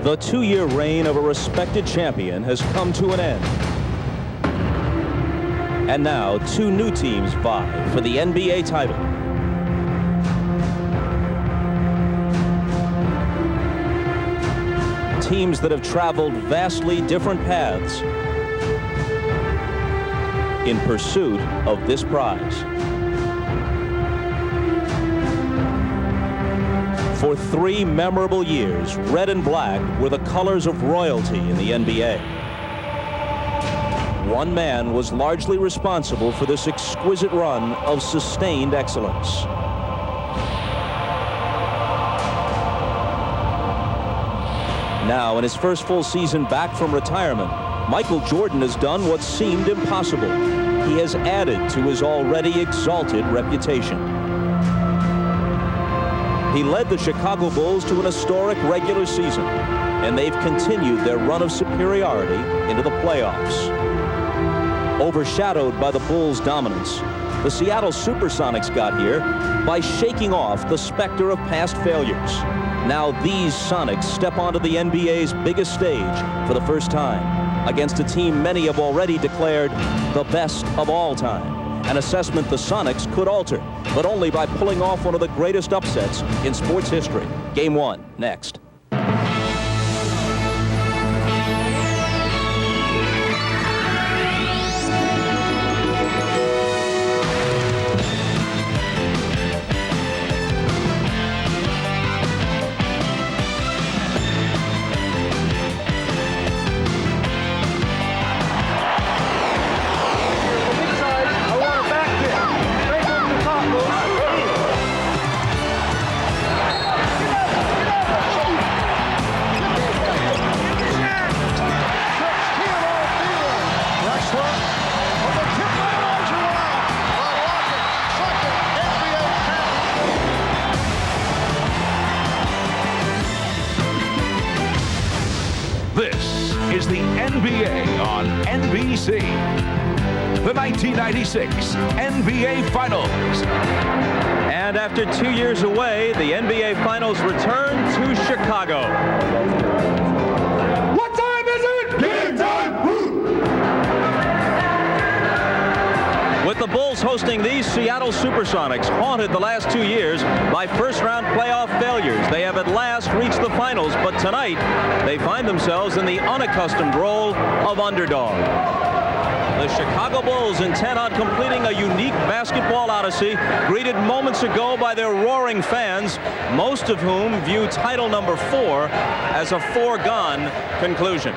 The two-year reign of a respected champion has come to an end. And now, two new teams vie for the NBA title. Teams that have traveled vastly different paths in pursuit of this prize. For 3 memorable years, red and black were the colors of royalty in the NBA. One man was largely responsible for this exquisite run of sustained excellence. Now, in his first full season back from retirement, Michael Jordan has done what seemed impossible. He has added to his already exalted reputation. He led the Chicago Bulls to an historic regular season, and they've continued their run of superiority into the playoffs. Overshadowed by the Bulls' dominance, the Seattle Supersonics got here by shaking off the specter of past failures. Now these Sonics step onto the NBA's biggest stage for the first time against a team many have already declared the best of all time. An assessment the Sonics could alter, but only by pulling off one of the greatest upsets in sports history. Game 1, next. This is the NBA on NBC. The 1996 NBA Finals. And after 2 years away, the NBA Finals return to Chicago. What time is it? Game time! With the Bulls hosting these Seattle Supersonics, haunted the last 2 years by first-round playoff failures, they have at last reached the finals, but tonight they find themselves in the unaccustomed role of underdog. The Chicago Bulls, intent on completing a unique basketball odyssey, greeted moments ago by their roaring fans, most of whom view title number 4 as a foregone conclusion.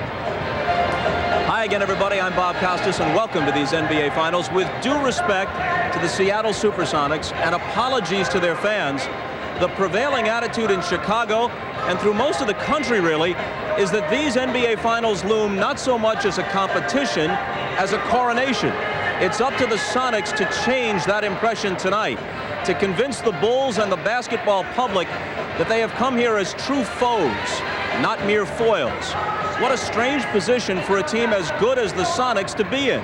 Hi again, everybody. I'm Bob Costas, and welcome to these NBA Finals. With due respect to the Seattle Supersonics and apologies to their fans, the prevailing attitude in Chicago and through most of the country, really, is that these NBA Finals loom not so much as a competition as a coronation. It's up to the Sonics to change that impression tonight, to convince the Bulls and the basketball public that they have come here as true foes, not mere foils. What a strange position for a team as good as the Sonics to be in.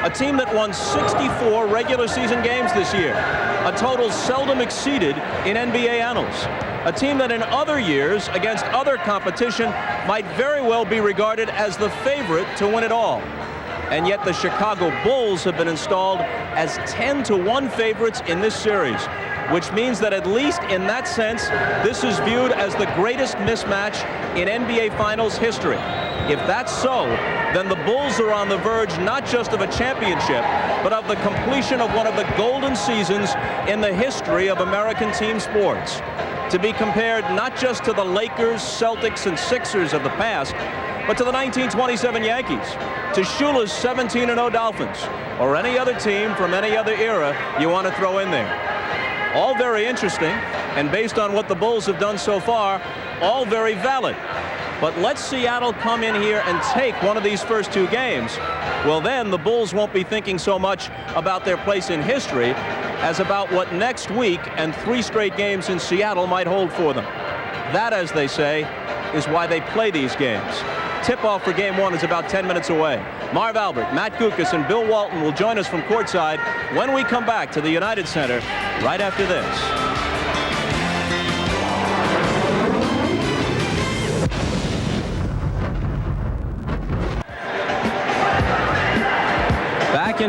A team that won 64 regular season games this year, a total seldom exceeded in NBA annals. A team that in other years, against other competition, might very well be regarded as the favorite to win it all. And yet the Chicago Bulls have been installed as 10-1 favorites in this series, which means that at least in that sense, this is viewed as the greatest mismatch in NBA Finals history. If that's so, then the Bulls are on the verge not just of a championship, but of the completion of one of the golden seasons in the history of American team sports. To be compared not just to the Lakers, Celtics, and Sixers of the past, but to the 1927 Yankees, to Shula's 17-0 Dolphins, or any other team from any other era you want to throw in there. All very interesting, and based on what the Bulls have done so far, all very valid. But let Seattle come in here and take one of these first 2 games. Well, then the Bulls won't be thinking so much about their place in history as about what next week and 3 straight games in Seattle might hold for them. That, as they say, is why they play these games. Tip-off for Game 1 is about 10 minutes away. Marv Albert, Matt Gukas, and Bill Walton will join us from courtside when we come back to the United Center right after this.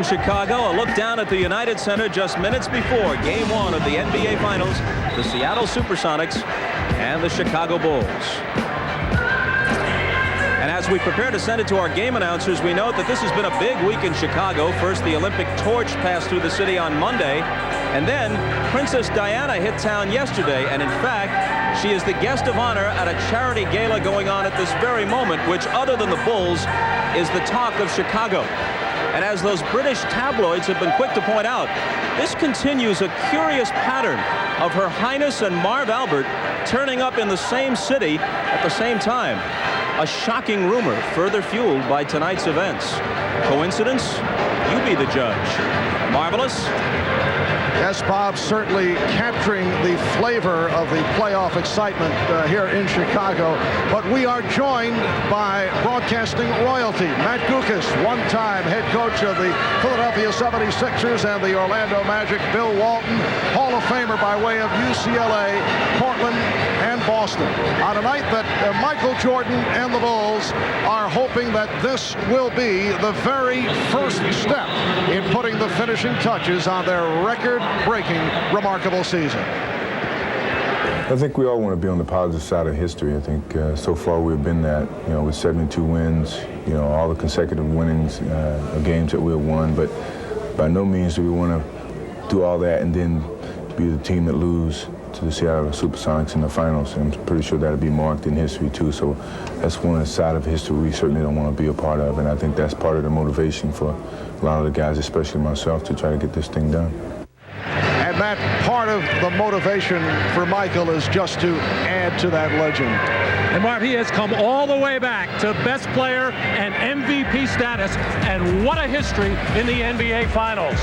Chicago, a look down at the United Center just minutes before Game 1 of the NBA Finals, the Seattle Supersonics and the Chicago Bulls. And as we prepare to send it to our game announcers, we note that this has been a big week in Chicago. First, the Olympic torch passed through the city on Monday, and then Princess Diana hit town yesterday, and in fact, she is the guest of honor at a charity gala going on at this very moment, which, other than the Bulls, is the talk of Chicago. And as those British tabloids have been quick to point out, this continues a curious pattern of Her Highness and Marv Albert turning up in the same city at the same time. A shocking rumor further fueled by tonight's events. Coincidence? You be the judge. Marvelous? Yes, Bob, certainly capturing the flavor of the playoff excitement here in Chicago. But we are joined by broadcasting royalty. Matt Guokas, one-time head coach of the Philadelphia 76ers and the Orlando Magic. Bill Walton, Hall of Famer by way of UCLA, Portland, and Boston. On a night that Michael Jordan and the Bulls are hoping that this will be the very first step in putting the finishing touches on their record-breaking, remarkable season. I think we all want to be on the positive side of history. I think so far we've been that, with 72 wins, all the consecutive winnings of games that we've won. But by no means do we want to do all that and then be the team that lose to the Seattle Supersonics in the finals. I'm pretty sure that'll be marked in history too. So that's one side of history we certainly don't want to be a part of. And I think that's part of the motivation for a lot of the guys, especially myself, to try to get this thing done. And Matt, part of the motivation for Michael is just to add to that legend. And Marv, he has come all the way back to best player and MVP status, and what a history in the NBA Finals.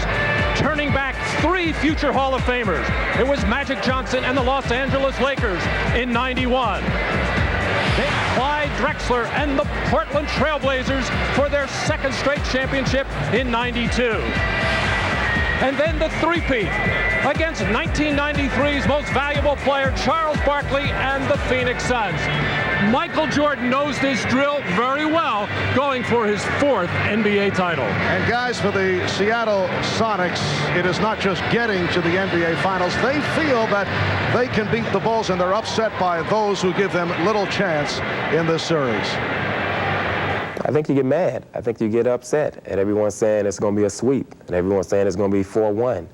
Turning back 3 future Hall of Famers. It was Magic Johnson and the Los Angeles Lakers in '91. Then Clyde Drexler and the Portland Trailblazers for their second straight championship in '92. And then the three-peat against 1993's most valuable player, Charles Barkley, and the Phoenix Suns. Michael Jordan knows this drill very well, going for his 4th NBA title. And guys, for the Seattle Sonics, it is not just getting to the NBA Finals. They feel that they can beat the Bulls, and they're upset by those who give them little chance in this series. I think you get mad. I think you get upset. And everyone's saying it's going to be a sweep. And everyone's saying it's going to be 4-1.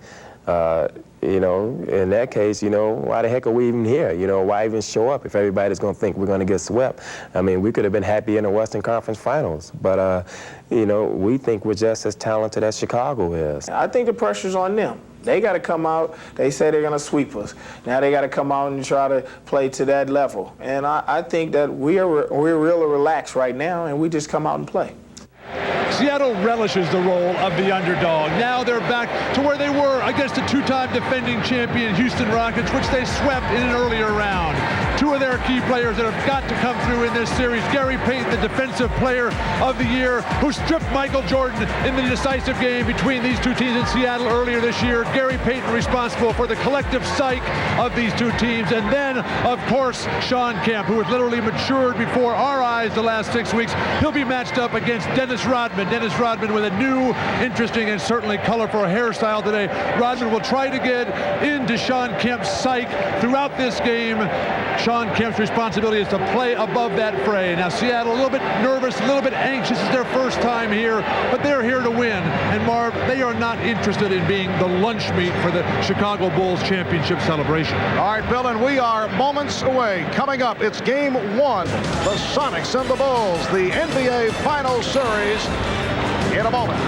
In that case, why the heck are we even here? Why even show up if everybody's going to think we're going to get swept? I mean, we could have been happy in the Western Conference Finals. But, we think we're just as talented as Chicago is. I think the pressure's on them. They got to come out. They say they're going to sweep us. Now they got to come out and try to play to that level. And I think that we're really relaxed right now, and we just come out and play. Seattle relishes the role of the underdog. Now they're back to where they were against the 2-time defending champion Houston Rockets, which they swept in an earlier round. 2 of their key players that have got to come through in this series. Gary Payton, the defensive player of the year, who stripped Michael Jordan in the decisive game between these 2 teams in Seattle earlier this year. Gary Payton responsible for the collective psyche of these 2 teams. And then, of course, Sean Kemp, who has literally matured before our eyes the last 6 weeks. He'll be matched up against Dennis Rodman. Dennis Rodman with a new, interesting, and certainly colorful hairstyle today. Rodman will try to get into Sean Kemp's psyche throughout this game. Sean Kemp's responsibility is to play above that fray. Now, Seattle a little bit nervous, a little bit anxious. It's their first time here, but they're here to win. And Marv, they are not interested in being the lunch meat for the Chicago Bulls championship celebration. All right, Bill, and we are moments away. Coming up, it's Game 1, the Sonics and the Bulls, the NBA Finals Series, in a moment.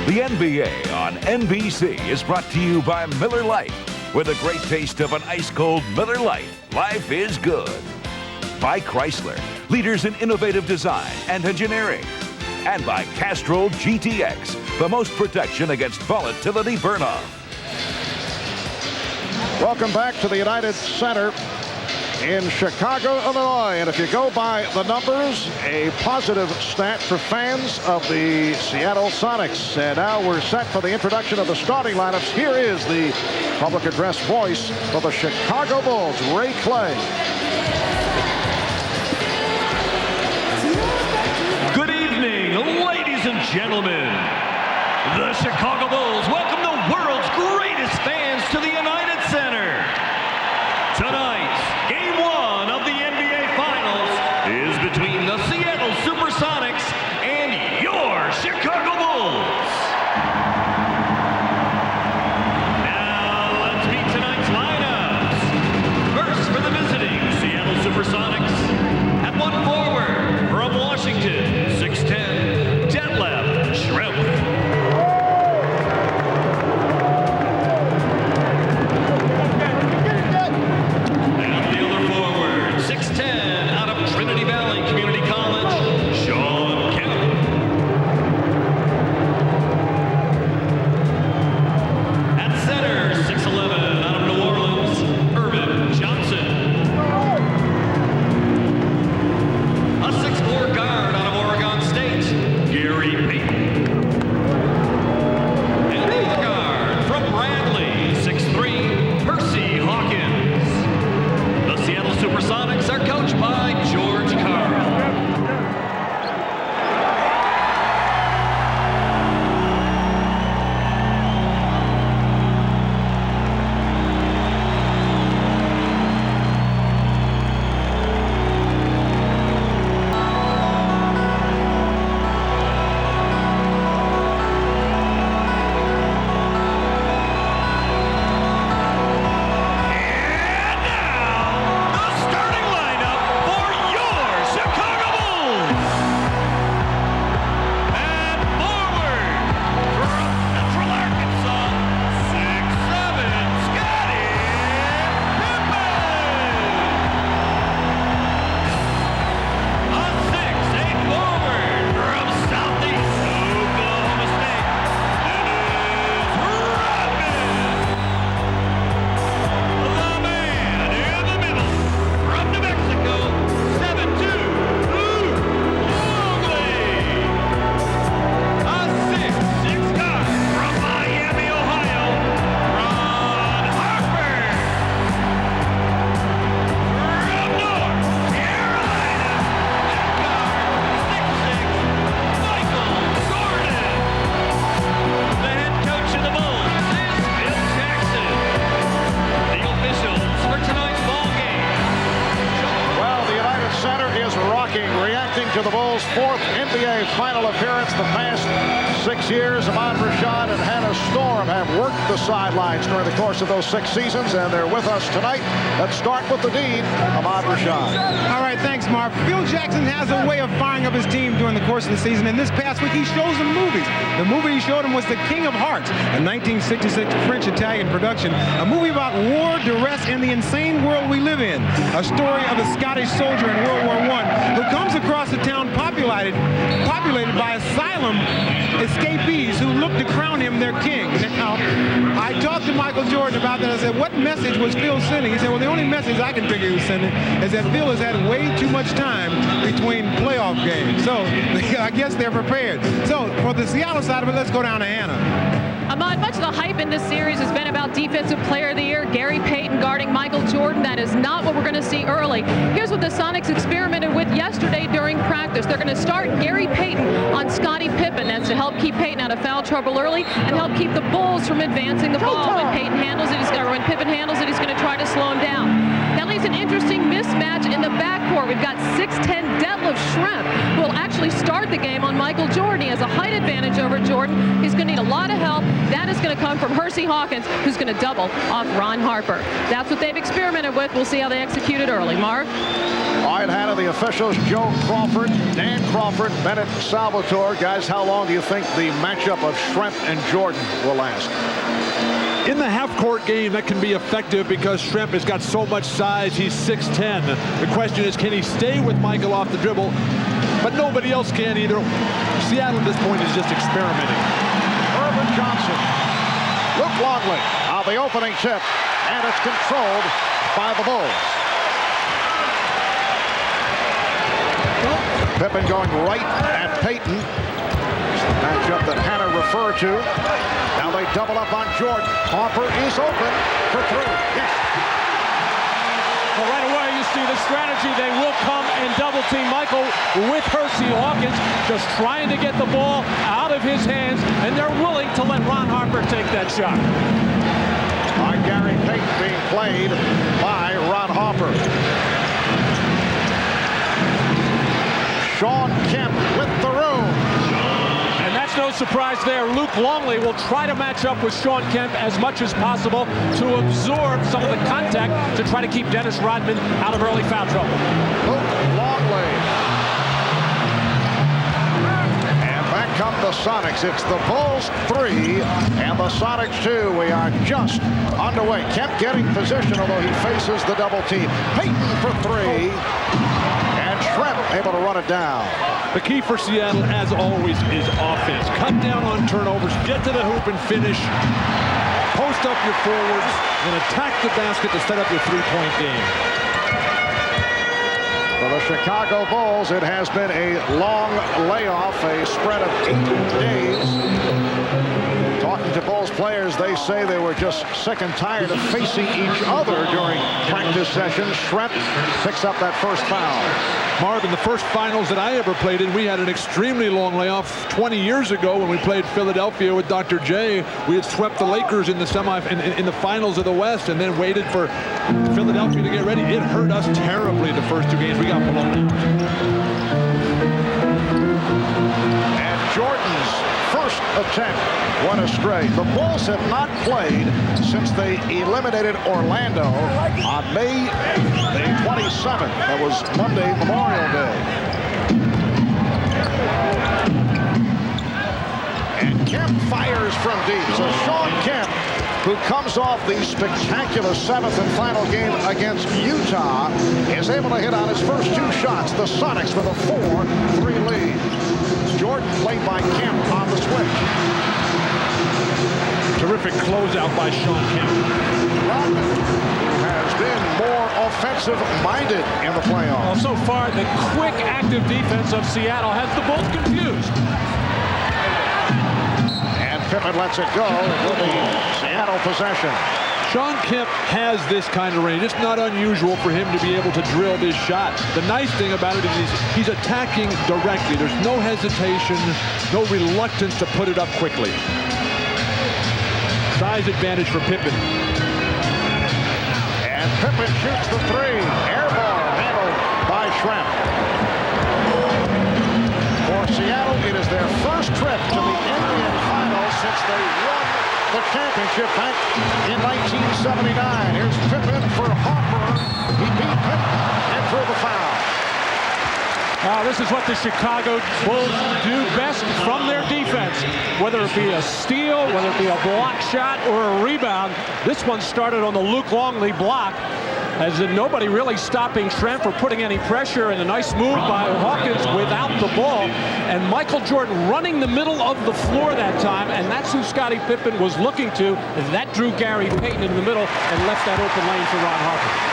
The NBA on NBC is brought to you by Miller Lite. With a great taste of an ice-cold Miller Lite, life is good. By Chrysler, leaders in innovative design and engineering. And by Castrol GTX, the most protection against volatility burn-off. Welcome back to the United Center in Chicago, Illinois. And if you go by the numbers, a positive stat for fans of the Seattle Sonics. And now we're set for the introduction of the starting lineups. Here is the public address voice for the Chicago Bulls, Ray Clay. gentlemen, the Chicago Bulls welcome the world's greatest fans to the United Center. Tonight, Game 1 of the NBA Finals is between the Seattle Supersonics and your Chicago Bulls. Now, let's meet tonight's lineups. First, for the visiting Seattle Supersonics, at one forward from Washington, 6'10", Shrimp. And the other forward, 6'10", out of Trinity Valley Community College, Sean Kemp. At center, 6'11", out of New Orleans, Irvin Johnson. A 6'4" guard out of Oregon State, Gary Payton. Supersonics are coached by George Carl. To the Bulls' fourth NBA final appearance. The past 6 years, Ahmad Rashad and Hannah Storm have worked the sidelines during the course of those 6 seasons, and they're with us tonight. Let's start with the dean, Ahmad Rashad. All right, thanks, Mark. Phil Jackson has a way of firing up his team during the course of the season, and this past week he shows them movies. The movie he showed them was The King of Hearts, a 1966 French-Italian production, a movie about war, duress, and the insane world we live in. A story of a Scottish soldier in World War I who comes across a town populated by asylum escapees who look to crown him their king. Now, I talked to Michael Jordan about that. I said, what message was Phil sending? He said, well, the only message I can figure he was sending is that Phil has had way too much time between playoff games. So I guess they're prepared. So for the Seattle side of it, let's go down to Hannah. Ahmad, much of the hype in this series has been about Defensive Player of the Year, Gary Payton guarding Michael Jordan. That is not what we're going to see early. Here's what the Sonics experimented with yesterday during practice. They're going to start Gary Payton on Scottie Pippen. That's to help keep Payton out of foul trouble early and help keep the Bulls from advancing the ball. When Payton handles it, when Pippen handles it, he's going to try to slow him down. That leaves an interesting mismatch in the backcourt. We've got 6'10" Shrimp, who will actually start the game on Michael Jordan. He has a height advantage over Jordan. He's going to need a lot of help. That is going to come from Hersey Hawkins, who's going to double off Ron Harper. That's what they've experimented with. We'll see how they execute it early. Mark? All right, Hannah, the officials, Joe Crawford, Dan Crawford, Bennett Salvatore. Guys, how long do you think the matchup of Shrimp and Jordan will last? In the half-court game, that can be effective because Shrimp has got so much size. He's 6'10". The question is, can he stay with Michael off the dribble? But nobody else can either. Seattle at this point is just experimenting. Irvin Johnson, Luke Longley on the opening tip, and it's controlled by the Bulls. Pippen going right at Payton. Matchup that Hannah referred to. Now they double up on Jordan. Harper is open for three. Yes. Well, right away you see the strategy. They will come and double team Michael with Hersey. Hawkins just trying to get the ball out of his hands, and they're willing to let Ron Harper take that shot. Gary Payton being played by Ron Harper. Sean Kemp with the room. And that's no surprise there. Luke Longley will try to match up with Sean Kemp as much as possible to absorb some of the contact to try to keep Dennis Rodman out of early foul trouble. Luke Longley. Come the Sonics. It's the Bulls 3 and the Sonics 2. We are just underway. Kemp getting position, although he faces the double team. Payton for 3. And Trent able to run it down. The key for Seattle, as always, is offense. Cut down on turnovers, get to the hoop and finish. Post up your forwards and attack the basket to set up your three-point game. For the Chicago Bulls, it has been a long layoff, a spread of 8 days. Talking to Bulls players, they say they were just sick and tired of facing each other during practice sessions. Schrempf picks up that first foul. Marvin, the first finals that I ever played in, we had an extremely long layoff 20 years ago when we played Philadelphia with Dr. J. We had swept the Lakers in the in the finals of the West and then waited for Philadelphia to get ready. It hurt us terribly the first 2 games. We got blown out. And Jordan's first attempt went astray. The Bulls have not played since they eliminated Orlando on May the 27th. That was Monday, Memorial Day. And Kemp fires from deep. So Sean Kemp, who comes off the spectacular 7th and final game against Utah, is able to hit on his first 2 shots. The Sonics with a 4-3 lead. Jordan played by Kemp on the switch. Terrific closeout by Sean Kemp. Rodman has been more offensive-minded in the playoffs. Well, so far, the quick, active defense of Seattle has the Bulls confused. And Pippen lets it go. It will be Seattle possession. Sean Kemp has this kind of range. It's not unusual for him to be able to drill this shot. The nice thing about it is he's attacking directly. There's no hesitation, no reluctance to put it up quickly. Size advantage for Pippen. And Pippen shoots the 3. Air ball handled by Schrempf. For Seattle, it is their first trip to the NBA Finals since they won the championship back in 1979. Here's Pippen for Harper. He beat Pippen and drew the foul. This is what the Chicago Bulls do best from their defense. Whether it be a steal, whether it be a block shot or a rebound, this one started on the Luke Longley block. As in nobody really stopping Trent for putting any pressure, and a nice move by Hawkins without the ball. And Michael Jordan running the middle of the floor that time, and that's who Scottie Pippen was looking to. And that drew Gary Payton in the middle and left that open lane for Ron Harper.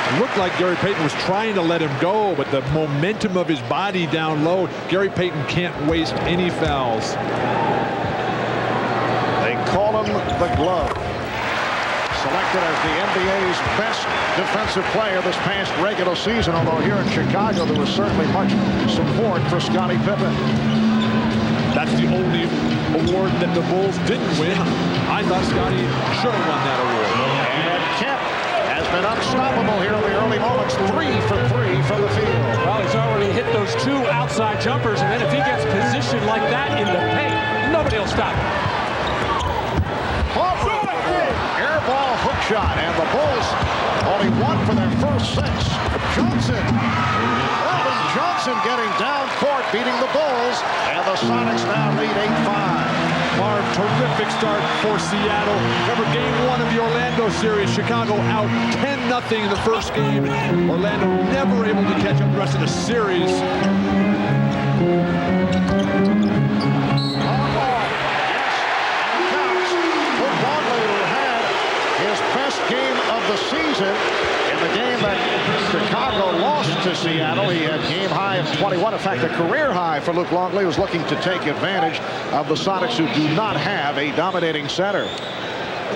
It looked like Gary Payton was trying to let him go, but the momentum of his body down low, Gary Payton can't waste any fouls. They call him the Glove. Selected as the NBA's best defensive player this past regular season, although here in Chicago there was certainly much support for Scottie Pippen. That's the only award that the Bulls didn't win. I thought Scottie should have won that award. And Kemp has been unstoppable here in the early moments. 3 for 3 from the field. Well, he's already hit those 2 outside jumpers, and then if he gets positioned like that in the paint, nobody will stop him. Air ball hook shot, and the Bulls only 1 for their first 6. Johnson. Earvin Johnson getting down court, beating the Bulls, and the Sonics now lead 8-5. Marv, terrific start for Seattle. Remember game 1 of the Orlando series, Chicago out 10-0 in the first game. Orlando never able to catch up the rest of the series. Game of the season. In the game that Chicago lost to Seattle, he had game high of 21. In fact, a career high for Luke Longley, who's looking to take advantage of the Sonics, who do not have a dominating center.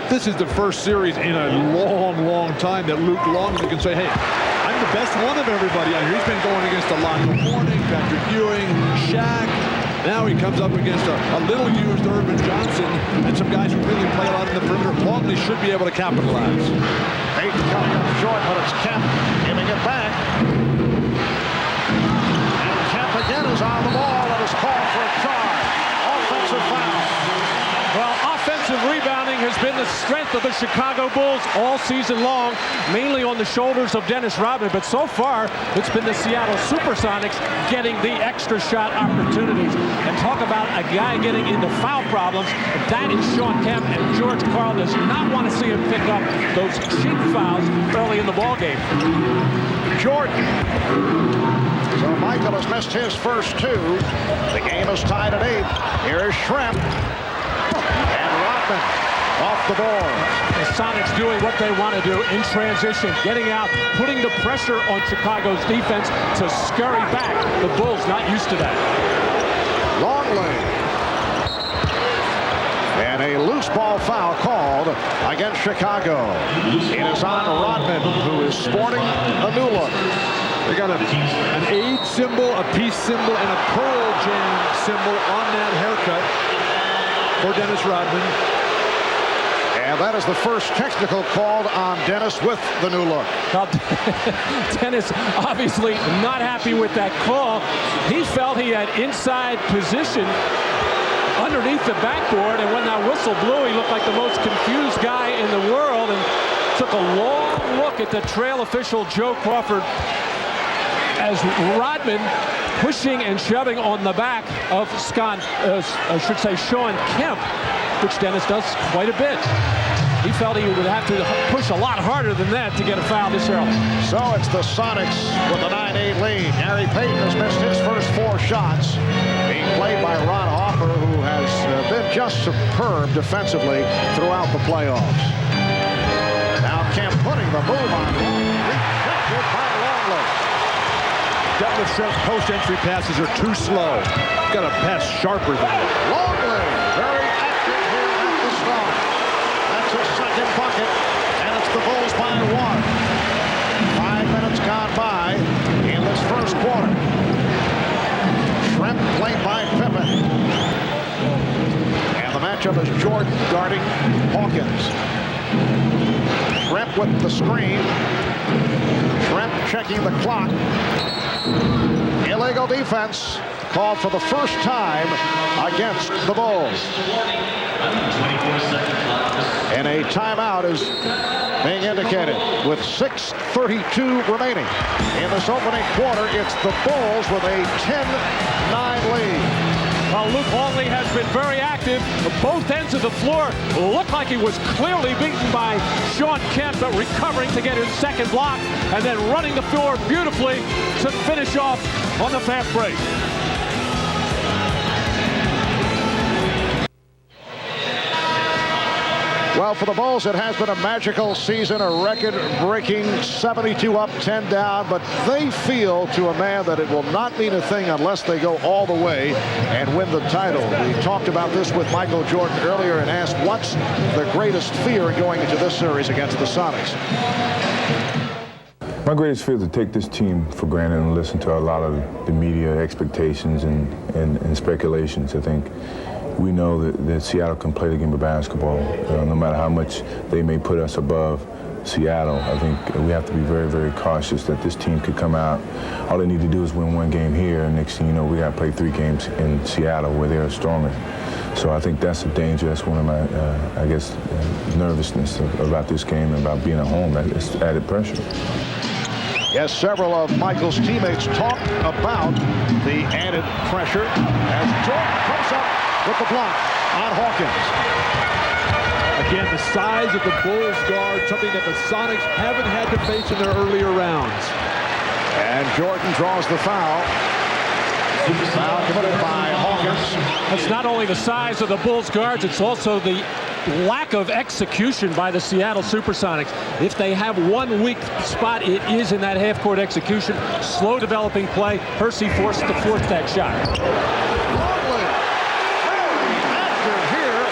This is the first series in a long, long time that Luke Longley can say, hey, I the best one of everybody out here. He's been going against Alonzo Mourning, Patrick Ewing, Shaq. Now he comes up against a little-used Irvin Johnson and some guys who really play a lot in the perimeter. Longley should be able to capitalize. Payton coming up short, but it's Kemp giving it back. And Kemp again is on the ball and is called for a charge. Offensive foul. Well, offensive rebounding has been the strength of the Chicago Bulls all season long, mainly on the shoulders of Dennis Rodman. But so far, it's been the Seattle Supersonics getting the extra shot opportunities. And talk about a guy getting into foul problems. That is Shawn Kemp, and George Karl does not want to see him pick up those cheap fouls early in the ballgame. Jordan. So Michael has missed his first two. The game is tied at 8. Here is Schrempf. And Rodman off the board. The Sonics doing what they want to do in transition, getting out, putting the pressure on Chicago's defense to scurry back. The Bulls not used to that. Longley. And a loose ball foul called against Chicago. It is on Rodman, who is sporting a new look. They got an aid symbol, a peace symbol, and a Pearl Jam symbol on that haircut for Dennis Rodman. And that is the first technical called on Dennis with the new look. Now, Dennis obviously not happy with that call. He felt he had inside position underneath the backboard, and when that whistle blew, he looked like the most confused guy in the world and took a long look at the trail official, Joe Crawford, as Rodman pushing and shoving on the back of Shawn Kemp, which Dennis does quite a bit. He felt he would have to push a lot harder than that to get a foul this early. So it's the Sonics with a 9-8 lead. Gary Payton has missed his first 4 shots, being played by Ron Hopper, who has been just superb defensively throughout the playoffs. Now Kemp putting the move on. Rejected by Longley. Detlef Schrempf's post-entry passes are too slow. Got to pass sharper than that. Longley, very active here at the start. That's his second bucket, and it's the Bulls by 1. 5 minutes gone by in this first quarter. Schrempf played by Pippen. And the matchup is Jordan guarding Hawkins. Schrempf with the screen. Schrempf checking the clock. Illegal defense called for the first time against the Bulls. And a timeout is being indicated with 6:32 remaining. In this opening quarter, it's the Bulls with a 10-9 lead. Well, Luke Longley has been very active. Both ends of the floor looked like he was clearly beaten by Shawn Kemp, but recovering to get his second block and then running the floor beautifully to finish off on the fast break. Well, for the Bulls, it has been a magical season, a record-breaking 72 up, 10 down, but they feel to a man that it will not mean a thing unless they go all the way and win the title. We talked about this with Michael Jordan earlier and asked what's the greatest fear in going into this series against the Sonics. My greatest fear is to take this team for granted and listen to a lot of the media expectations and speculations. I think we know that Seattle can play the game of basketball, no matter how much they may put us above Seattle. I think we have to be very, very cautious that this team could come out. All they need to do is win 1 game here, and next thing you know, we got to play 3 games in Seattle where they're stronger. So I think that's a danger. That's one of my, nervousness about this game and about being at home. That's added pressure. Yes, several of Michael's teammates talked about the added pressure as Jordan comes up with the block on Hawkins. Again, the size of the Bulls guard, something that the Sonics haven't had to face in their earlier rounds. And Jordan draws the foul. Foul committed by Hawkins. It's not only the size of the Bulls guards, it's also the lack of execution by the Seattle Supersonics. If they have one weak spot, it is in that half-court execution. Slow developing play. Hersey forced to force that shot. Longley, very active here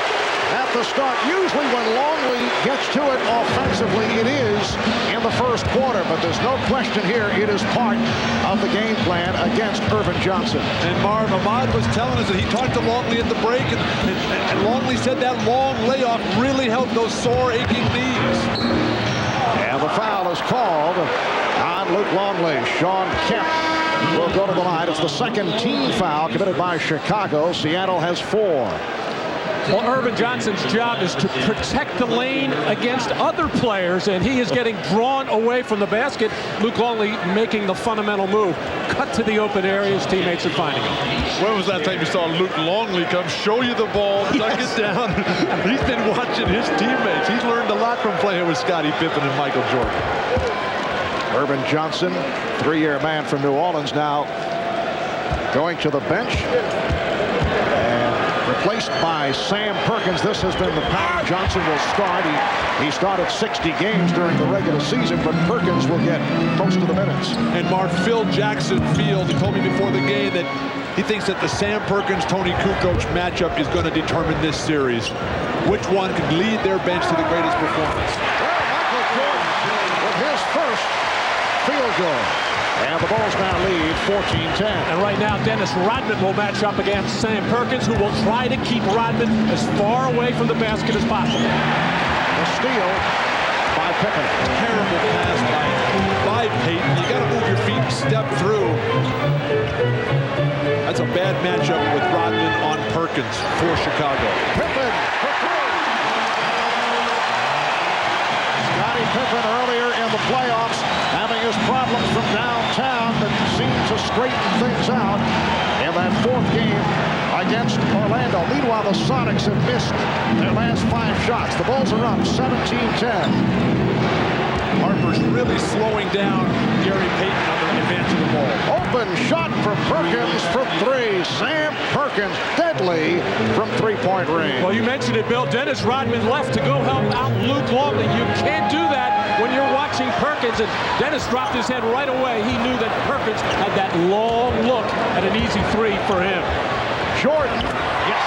at the to start. Usually when Longley gets to it offensively, it is in the first quarter, but there's no question here it is part of the game plan against Irvin Johnson. And Marv, Ahmad was telling us that he talked to Longley at the break, and Longley said that long layoff really helped those sore, aching knees. And the foul is called on Luke Longley. Sean Kemp will go to the line. It's the second team foul committed by Chicago. Seattle has 4. Well, Irvin Johnson's job is to protect the lane against other players, and he is getting drawn away from the basket. Luke Longley making the fundamental move. Cut to the open area, his teammates are finding him. When was that time you saw Luke Longley come show you the ball, duck it down? He's been watching his teammates. He's learned a lot from playing with Scottie Pippen and Michael Jordan. Irvin Johnson, 3-year man from New Orleans, now going to the bench. Replaced by Sam Perkins. This has been the pattern. Johnson will start. He started 60 games during the regular season, but Perkins will get most of the minutes. And Mark, Phil Jackson Field, he told me before the game that he thinks that the Sam Perkins-Tony Kukoc matchup is going to determine this series. Which one can lead their bench to the greatest performance? Well, Michael Jordan with his first field goal. And the Bulls now lead 14-10. And right now, Dennis Rodman will match up against Sam Perkins, who will try to keep Rodman as far away from the basket as possible. The steal by Pippen. Terrible pass by Payton. You got to move your feet and step through. That's a bad matchup with Rodman on Perkins for Chicago. Pippen for 3. Scottie Pippen earlier in the playoffs having his problems from downtown that seemed to straighten things out in that 4th game against Orlando. Meanwhile, the Sonics have missed their last 5 shots. The Bulls are up 17-10. Harper's really slowing down Gary Payton on the advance of the ball. Open shot for Perkins from 3. Sam Perkins deadly from 3-point range. Well, you mentioned it, Bill. Dennis Rodman left to go help out Luke Longley. You can't do that when you're watching Perkins, and Dennis dropped his head right away. He knew that Perkins had that long look at an easy 3 for him. Jordan. Yes.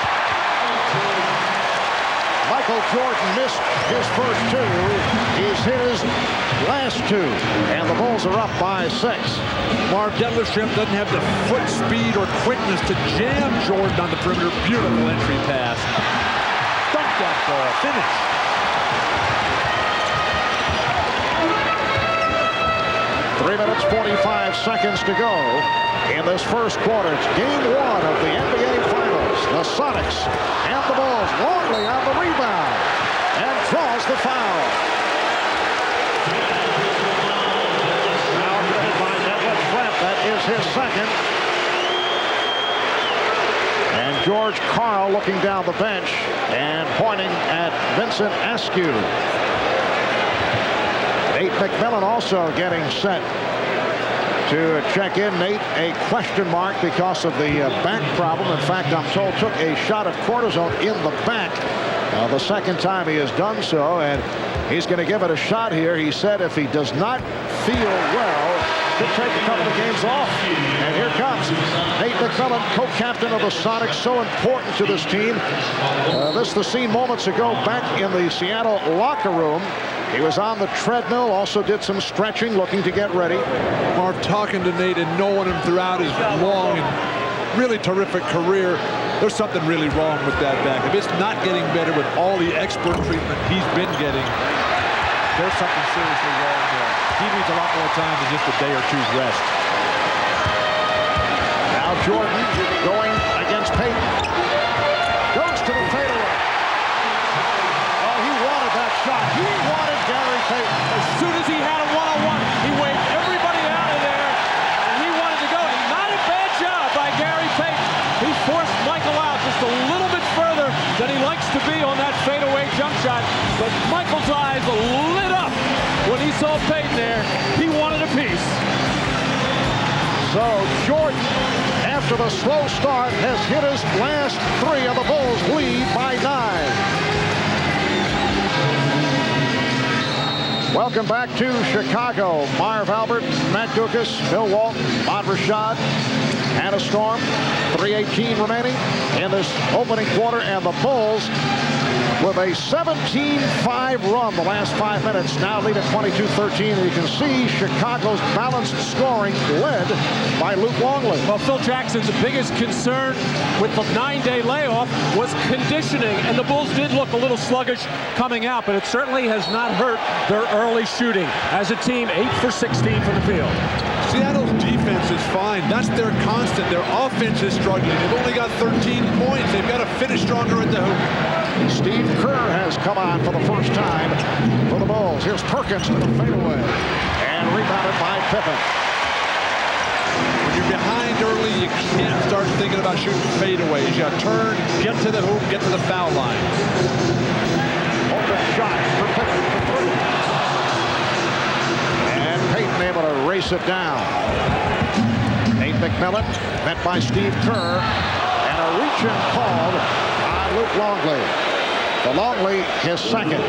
Michael Jordan missed his first 2. He's hit his last 2. And the Bulls are up by 6. Marv Dettlership doesn't have the foot speed or quickness to jam Jordan on the perimeter. Beautiful entry pass. Dunk that ball. Finish. 3 minutes, 45 seconds to go in this first quarter. It's game 1 of the NBA Finals. The Sonics and the Bulls. Longley on the rebound and draws the foul. Now committed by Detlef Schrempf. That is his second. And George Karl looking down the bench and pointing at Vincent Askew. Nate McMillan also getting set to check in. Nate, a question mark because of the back problem. In fact, I'm told took a shot of cortisone in the back the second time he has done so, and he's going to give it a shot here. He said if he does not feel well, could take a couple of games off. And here comes Nate McMillan, co-captain of the Sonics, so important to this team. This is the scene moments ago back in the Seattle locker room. He was on the treadmill, also did some stretching, looking to get ready. Marv, talking to Nate and knowing him throughout his long and really terrific career, there's something really wrong with that back. If it's not getting better with all the expert treatment he's been getting, there's something seriously wrong there. He needs a lot more time than just a day or two's rest. Now Jordan going against Payton. Goes to the fadeaway. Oh, he wanted that shot. He wanted Gary Payton. As soon as he had a one-on-one, he waved everybody out of there, and he wanted to go. And not a bad job by Gary Payton. He forced Michael out just a little bit further than he likes to be on that fadeaway jump shot. But Michael's eyes lit up when he saw Payton there. He wanted a piece. So Jordan, after the slow start, has hit his last 3 of the Bulls lead by 9. Welcome back to Chicago. Marv Albert, Matt Dukas, Bill Walton, Ahmad Rashad, Hannah Storm. 3:18 remaining in this opening quarter, and the Bulls with a 17-5 run the last 5 minutes. Now lead at 22-13. And you can see Chicago's balanced scoring led by Luke Longley. Well, Phil Jackson's biggest concern with the 9-day layoff was conditioning, and the Bulls did look a little sluggish coming out, but it certainly has not hurt their early shooting. As a team, 8 for 16 from the field. Seattle's defense is fine. That's their constant. Their offense is struggling. They've only got 13 points. They've got to finish stronger at the hoop. Steve Kerr has come on for the first time for the Bulls. Here's Perkins to the fadeaway. And rebounded by Pippen. When you're behind early, you can't start thinking about shooting fadeaways. You got to turn, get to the hoop, get to the foul line. Open shot for Pippen for three. And Payton able to race it down. Nate McMillan met by Steve Kerr. And a reach-in called on Luke Longley. The Longley, his second.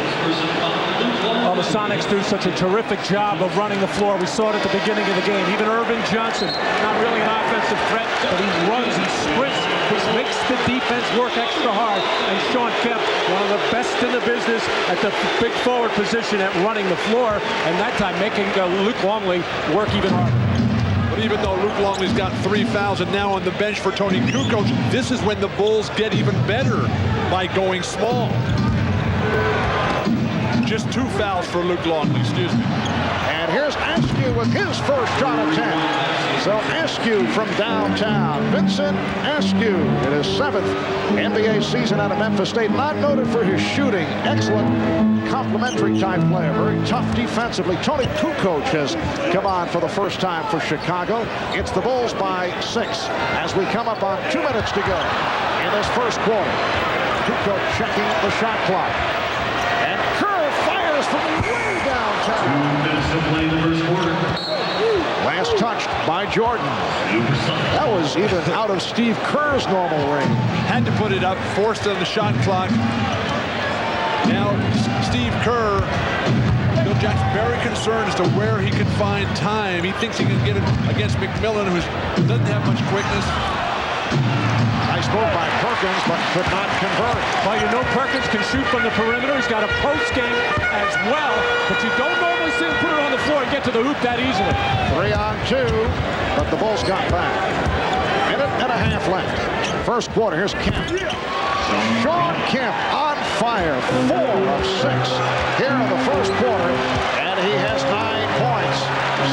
Well, the Sonics do such a terrific job of running the floor. We saw it at the beginning of the game. Even Irvin Johnson, not really an offensive threat, but he runs, he sprints, which makes the defense work extra hard. And Sean Kemp, one of the best in the business at the big forward position at running the floor, and that time making Luke Longley work even harder. But even though Luke Longley's got 3 fouls and now on the bench for Tony Kukoc, this is when the Bulls get even better by going small. Just 2 fouls for Luke Longley, excuse me. And here's Askew with his first shot attempt. So Askew from downtown. Vincent Askew in his 7th NBA season out of Memphis State. Not noted for his shooting. Excellent complementary type player. Very tough defensively. Tony Kukoc has come on for the first time for Chicago. It's the Bulls by 6 as we come up on 2 minutes to go in this first quarter. Kukoc checking the shot clock. And Kerr fires from way downtown. 2 minutes to play the first quarter. Last touched by Jordan. That was even out of Steve Kerr's normal range. Had to put it up, forced on the shot clock. Now Steve Kerr, Bill Jackson, very concerned as to where he can find time. He thinks he can get it against McMillan, who doesn't have much quickness. Nice move by Perkins, but could not convert. Well, you know Perkins can shoot from the perimeter. He's got a post game as well, but you don't normally see him put it on the floor and get to the hoop that easily. 3 on 2, but the Bulls got back. Minute and a half left. First quarter, here's Kemp. Sean Kemp on fire, 4 of 6 here in the first quarter, and he has 9 points.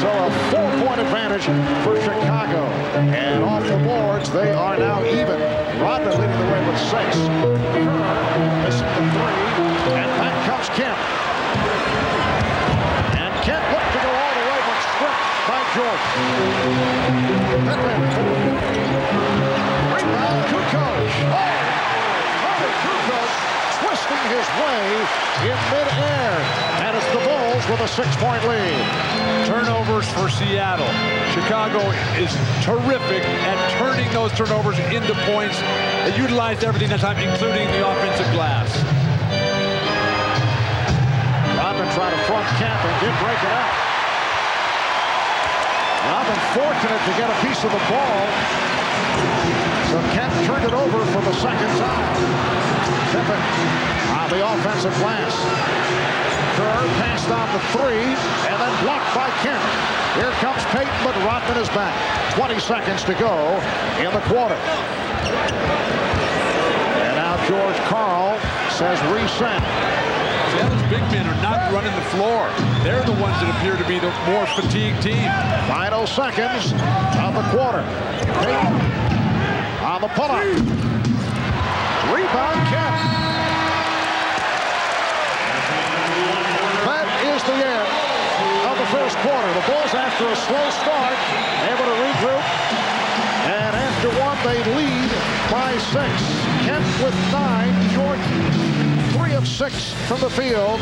So a 4-point advantage for Chicago. And off the boards, they are now even. Rodman leading the way with 6. Kerr missing the 3, and back comes Kemp. And Kemp looked to go all the way, but stripped by Jordan. Rebound, Kukoc. Kukoc twisting his way in midair. And it's the Bulls with a 6-point lead. Turnovers for Seattle. Chicago is terrific at turning those turnovers into points. They utilized everything that time, including the offensive glass. Rodman tried to front Kemp and did break it up. Rodman fortunate to get a piece of the ball. So Kemp turned it over for the second time. Pippen on the offensive glass. Kerr passed on the 3 and then blocked by Kemp. Here comes Payton, but Rodman is back. 20 seconds to go in the quarter. And now George Karl says reset. Seattle's big men are not running the floor. They're the ones that appear to be the more fatigued team. Final seconds of the quarter. Payton on the pull-up. Rebound, Kemp. That is the end of the first quarter. The Bulls, after a slow start, able to regroup. And after 1, they lead by 6. Kemp with 9. Jordan, 3 of 6 from the field.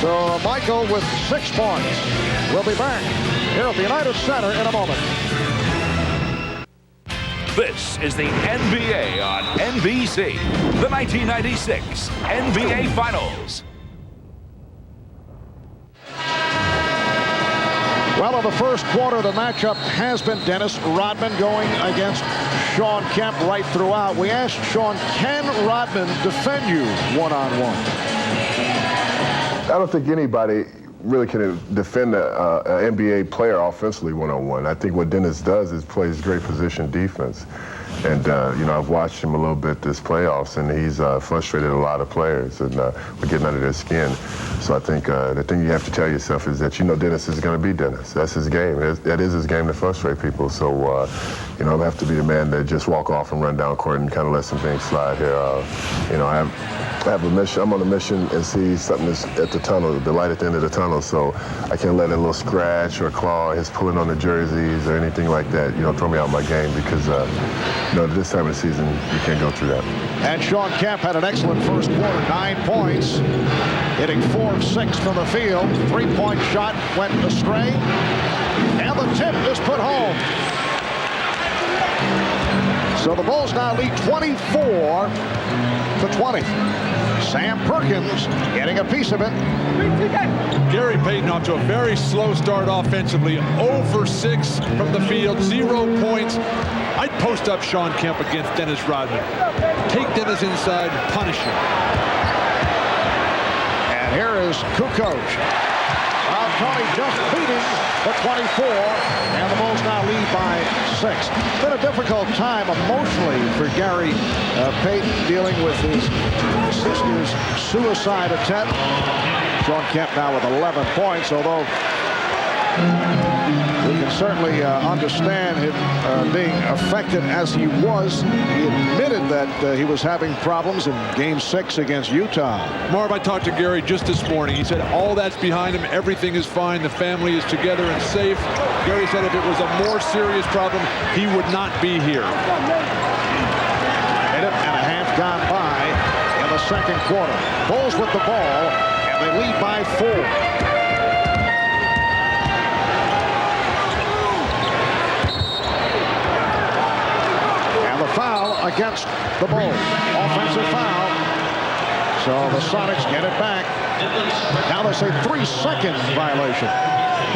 So Michael with 6 points. We'll be back here at the United Center in a moment. This is the NBA on NBC, the 1996 NBA Finals. Well, in the first quarter, the matchup has been Dennis Rodman going against Shawn Kemp right throughout. We asked Shawn, can Rodman defend you one-on-one? I don't think anybody really can defend an NBA player offensively one-on-one. I think what Dennis does is plays great position defense. And, you know, I've watched him a little bit this playoffs, and he's frustrated a lot of players, and we're getting under their skin. So I think the thing you have to tell yourself is that you know Dennis is going to be Dennis. That's his game. That is his game to frustrate people. So, you know, I have to be the man that just walk off and run down court and kind of let some things slide here. You know, I have a mission. I'm on a mission and see something that's at the tunnel, the light at the end of the tunnel. So I can't let a little scratch or claw, his pulling on the jerseys or anything like that, you know, throw me out of my game because, you know, this time of the season, you can't go through that. And Shawn Kemp had an excellent first quarter, 9 points, hitting 4 of 6 from the field. 3-point shot went astray, and the tip is put home. So the Bulls now lead 24-20. Sam Perkins getting a piece of it. Gary Payton off to a very slow start offensively. 0 for 6 from the field, 0 points. I'd post up Shawn Kemp against Dennis Rodman. Take Dennis inside, punish him. And here is Kukoc. Tony just beating the 24, and the Bulls now lead by 6. It's been a difficult time emotionally for Gary Payton dealing with his sister's suicide attempt. Shawn Kemp now with 11 points, although we can certainly understand him being affected as he was. He admitted that he was having problems in Game 6 against Utah. Marv, I talked to Gary just this morning. He said all that's behind him. Everything is fine. The family is together and safe. Gary said if it was a more serious problem, he would not be here. Minute and a half gone by in the second quarter. Bulls with the ball, and they lead by 4. Foul against the Bulls. Offensive foul. So the Sonics get it back. Now they say 3-second violation.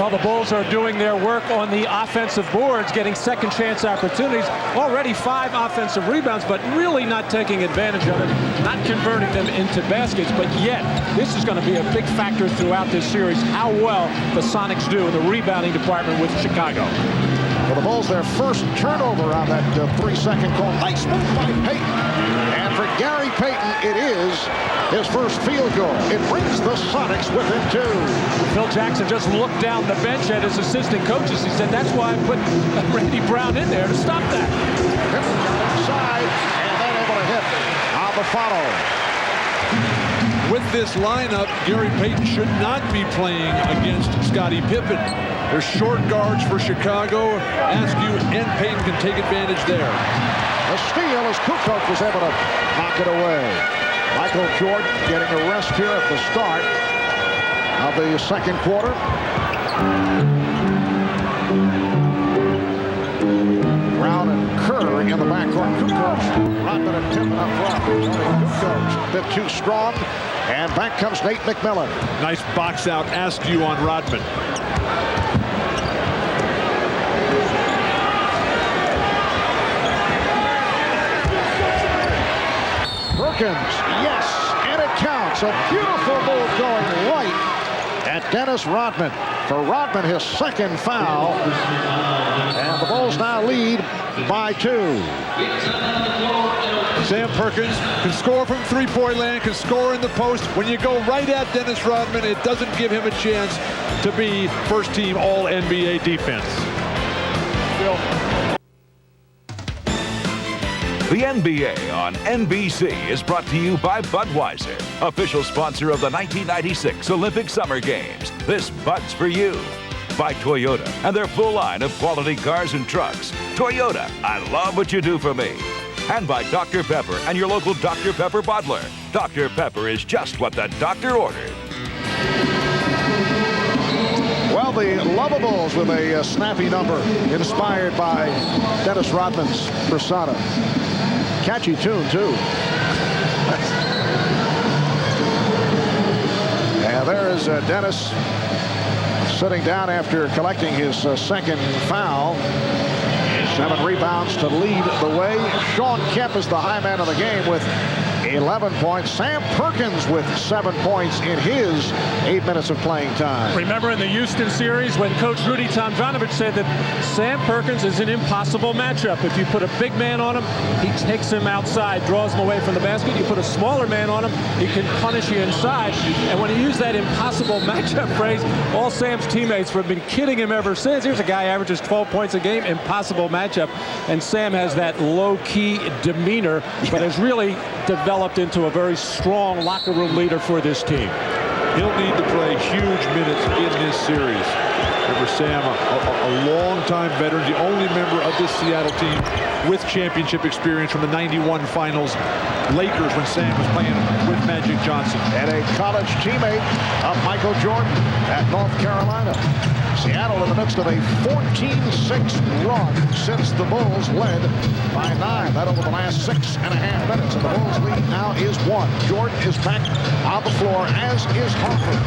Well, the Bulls are doing their work on the offensive boards, getting second chance opportunities. Already 5 offensive rebounds, but really not taking advantage of it, not converting them into baskets. But yet, this is going to be a big factor throughout this series, how well the Sonics do in the rebounding department with Chicago. For the Bulls, their first turnover on that 3-second call. Nice move by Payton. And for Gary Payton, it is his first field goal. It brings the Sonics within 2. Phil Jackson just looked down the bench at his assistant coaches. He said, that's why I put Randy Brown in there to stop that. Side, and then able to hit on the follow. With this lineup, Gary Payton should not be playing against Scottie Pippen. There's short guards for Chicago. Askew and Payton can take advantage there. A steal as Kukoc was able to knock it away. Michael Jordan getting a rest here at the start of the second quarter. Brown and Kerr in the backcourt. Kukoc, Rodman and Pippen up front. Kukoc, a bit too strong. And back comes Nate McMillan. Nice box out Askew on Rodman. Perkins, yes, and it counts. A beautiful move going right at Dennis Rodman. For Rodman, his second foul. And the Bulls now lead by 2. Sam Perkins can score from three-point land, can score in the post. When you go right at Dennis Rodman, it doesn't give him a chance to be first-team All-NBA defense. Phil. The NBA on NBC is brought to you by Budweiser, official sponsor of the 1996 Olympic Summer Games. This Bud's for you. By Toyota and their full line of quality cars and trucks. Toyota, I love what you do for me. And by Dr. Pepper and your local Dr. Pepper bottler. Dr. Pepper is just what the doctor ordered. Well, the Lovables with a snappy number inspired by Dennis Rodman's persona. Catchy tune, too. And there is Dennis sitting down after collecting his second foul. 7 rebounds to lead the way. Sean Kemp is the high man of the game with 11 points. Sam Perkins with 7 points in his 8 minutes of playing time. Remember in the Houston series when Coach Rudy Tomjanovich said that Sam Perkins is an impossible matchup. If you put a big man on him, he takes him outside, draws him away from the basket. You put a smaller man on him, he can punish you inside. And when he used that impossible matchup phrase, all Sam's teammates have been kidding him ever since. Here's a guy averages 12 points a game, impossible matchup. And Sam has that low-key demeanor, but has really developed into a very strong locker room leader for this team. He'll need to play huge minutes in this series. Remember, Sam, a long-time veteran, the only member of this Seattle team with championship experience from the '91 finals. Lakers when Sam was playing with Magic Johnson. And a college teammate of Michael Jordan at North Carolina. Seattle in the midst of a 14-6 run since the Bulls led by 9. That over the last 6.5 minutes. And the Bulls lead now is 1. Jordan is back on the floor, as is Harper.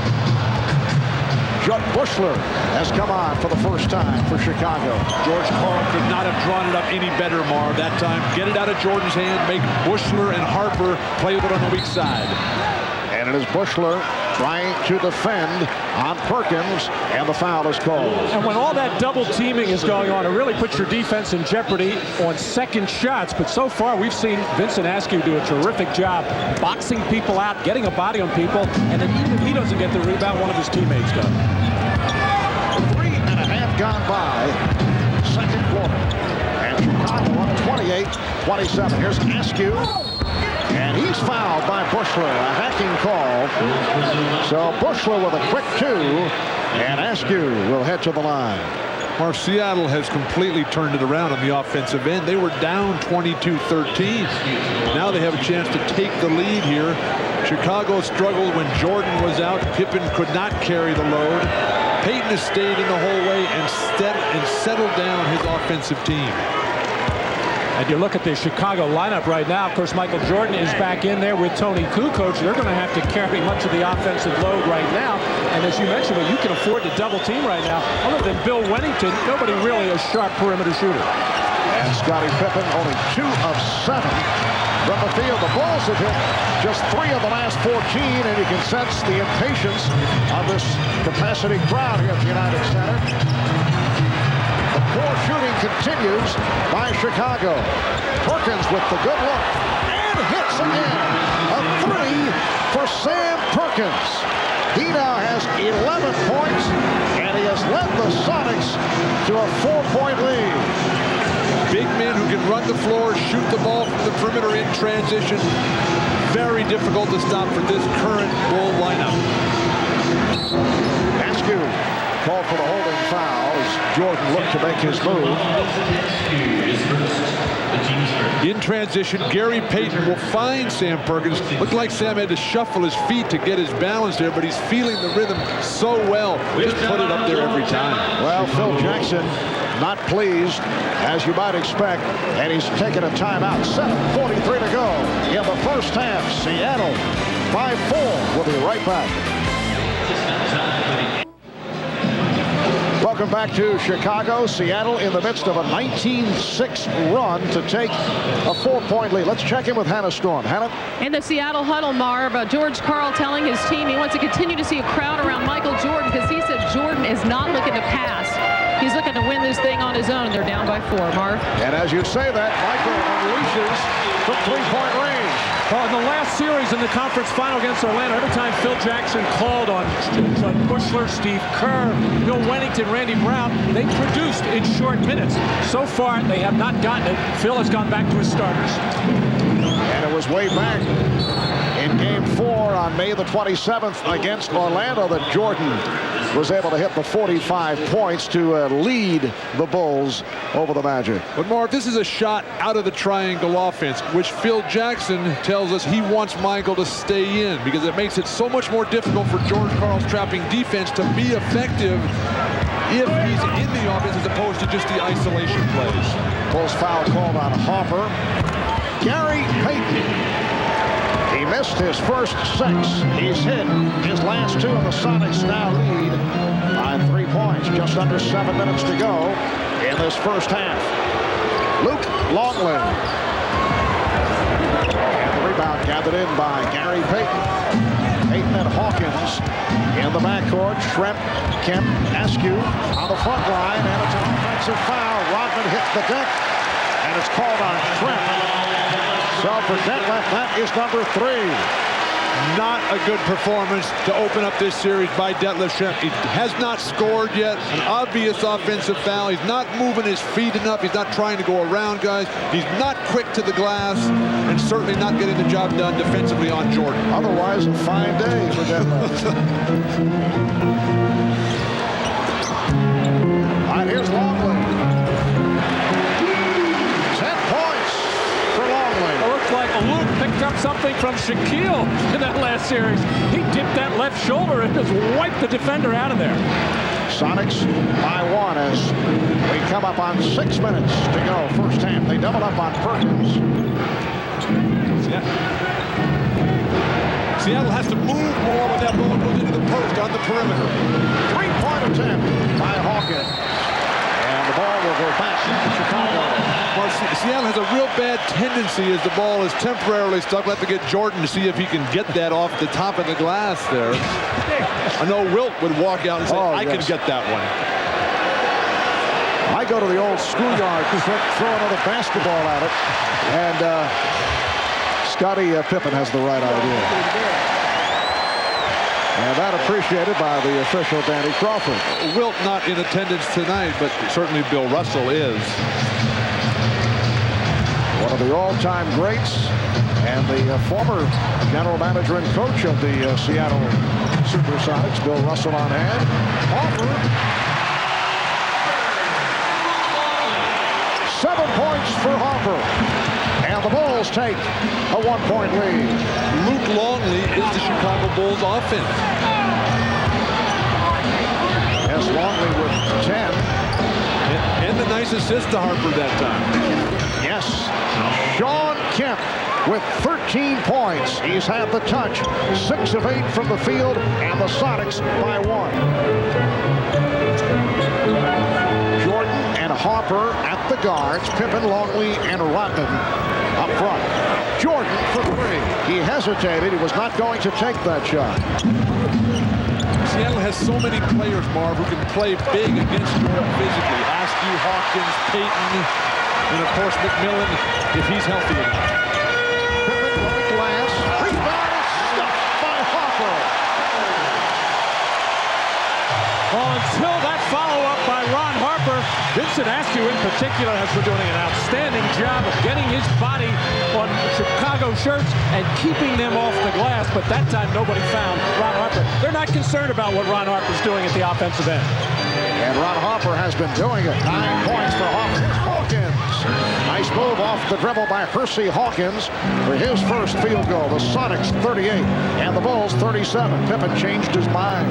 Judd Bushler has come on for the first time for Chicago. George Karl could not have drawn it up any better, Marv, that time. Get it out of Jordan's hand, make Bushler and Harper play with it on the weak side. And it is Bushler trying to defend on Perkins, and the foul is called. And when all that double teaming is going on, it really puts your defense in jeopardy on second shots. But so far, we've seen Vincent Askew do a terrific job boxing people out, getting a body on people, and then even if he doesn't get the rebound, one of his teammates does. 3.5 gone by, second quarter. And Chicago up 28-27. Here's Askew. And he's fouled by Bushler, a hacking call. So Bushler with a quick 2, and Askew will head to the line. Marv, Seattle has completely turned it around on the offensive end. They were down 22-13. Now they have a chance to take the lead here. Chicago struggled when Jordan was out. Pippen could not carry the load. Payton has stayed in the whole way and settled down his offensive team. And you look at the Chicago lineup right now. Of course, Michael Jordan is back in there with Tony Kukoc. They're going to have to carry much of the offensive load right now. And as you mentioned, well, you can afford to double team right now. Other than Bill Wennington, nobody really a sharp perimeter shooter. And Scottie Pippen only 2 of 7 from the field. The Bulls have hit just 3 of the last 14, and you can sense the impatience of this capacity crowd here at the United Center. The poor shooting continues by Chicago. Perkins with the good look and hits again. A 3 for Sam Perkins. He now has 11 points, and he has led the Sonics to a 4-point lead. Big men who can run the floor, shoot the ball from the perimeter in transition. Very difficult to stop for this current Bull lineup. Askew called for the holding foul as Jordan looked to make his move. In transition, Gary Payton will find Sam Perkins. Looked like Sam had to shuffle his feet to get his balance there, but he's feeling the rhythm so well. Just put it up there every time. Well, Phil Jackson not pleased, as you might expect, and he's taken a timeout. 7:43 to go in the first half. Seattle 5-4. We'll be right back. Welcome back to Chicago. Seattle in the midst of a 19-6 run to take a 4-point lead. Let's check in with Hannah Storm. Hannah? In the Seattle huddle, Marv, George Karl telling his team he wants to continue to see a crowd around Michael Jordan because he said Jordan is not looking to pass. He's looking to win this thing on his own. They're down by 4, Marv. And as you say that, Michael unleashes from 3-point range. Well, in the last series in the conference final against Orlando, every time Phil Jackson called on Judd Bushler, Steve Kerr, Bill Wennington, Randy Brown, they produced in short minutes. So far, they have not gotten it. Phil has gone back to his starters. And it was way back in Game 4 on May the 27th against Orlando that Jordan was able to hit the 45 points to lead the Bulls over the Magic. But Marv, this is a shot out of the triangle offense, which Phil Jackson tells us he wants Michael to stay in because it makes it so much more difficult for George Karl's trapping defense to be effective if he's in the offense as opposed to just the isolation plays. Bulls foul called on Harper. Gary Payton He missed his first 6. He's hit his last 2, and the Sonics now lead by 3 points. Just under 7 minutes to go in this first half. Luke Longley. And the rebound gathered in by Gary Payton. Payton and Hawkins in the backcourt. Shrimp, Kemp, Askew on the front line, and it's an offensive foul. Rodman hit the deck, and it's called on Shrimp. So for Detlef, that is number 3. Not a good performance to open up this series by Detlef Schrempf. He has not scored yet. An obvious offensive foul. He's not moving his feet enough. He's not trying to go around guys. He's not quick to the glass, and certainly not getting the job done defensively on Jordan. Otherwise, a fine day for Detlef. All right, here's Longley. 10 points for Longley. It looks like Luke picked up something from Shaquille in that last series. He dipped that left shoulder and just wiped the defender out of there. Sonics by 1 as we come up on 6 minutes to go. First half. They double up on Perkins. Seattle has to move more when that ball goes into the post on the perimeter. 3-point attempt by Hawkins. And the ball will go back to Chicago. Well, Seattle has a real bad tendency as the ball is temporarily stuck. We'll have to get Jordan to see if he can get that off the top of the glass there. I know Wilt would walk out and say, I can get that one. I go to the old schoolyard to throw another basketball at it. And Scottie Pippen has the right idea. And that appreciated by the official, Danny Crawford. Wilt not in attendance tonight, but certainly Bill Russell is. One of the all-time greats and the former general manager and coach of the Seattle Supersonics, Bill Russell on hand. Harper. 7 points for Harper. And the Bulls take a 1-point lead. Luke Longley is the Chicago Bulls offense. Yes, Longley with 10. And the nice assist to Harper that time. Yes. Sean Kemp with 13 points. He's had the touch. 6 of 8 from the field, and the Sonics by 1. Jordan and Harper at the guards. Pippen, Longley, and Rodman up front. Jordan for 3. He hesitated. He was not going to take that shot. Seattle has so many players, Marv, who can play big against Jordan physically. Askew, Hawkins, Payton, and of course McMillan, if he's healthy enough. Pippen on the glass. Rebound stuffed by Harper. Well, until that follow-up by Ron Harper, Vincent Askew in particular has been doing an outstanding job of getting his body on Chicago shirts and keeping them off the glass, but that time nobody found Ron Harper. They're not concerned about what Ron Harper's doing at the offensive end. And Ron Harper has been doing it. 9 points for Hawkins. Nice move off the dribble by Hersey Hawkins for his first field goal. The Sonics 38 and the Bulls 37. Pippen changed his mind.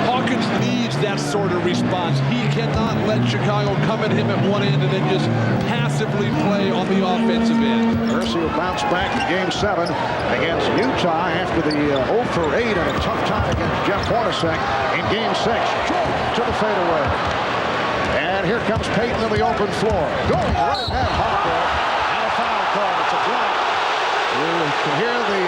Hawkins needs that sort of response. He cannot let Chicago come at him at one end and then just passively play on the offensive end. Hersey will bounce back in Game 7 against Utah after the 0 for 8 and a tough time against Jeff Hornacek in Game 6. To the fadeaway. And here comes Payton on the open floor. Going right at Harper. And a foul call. It's a block. You can hear the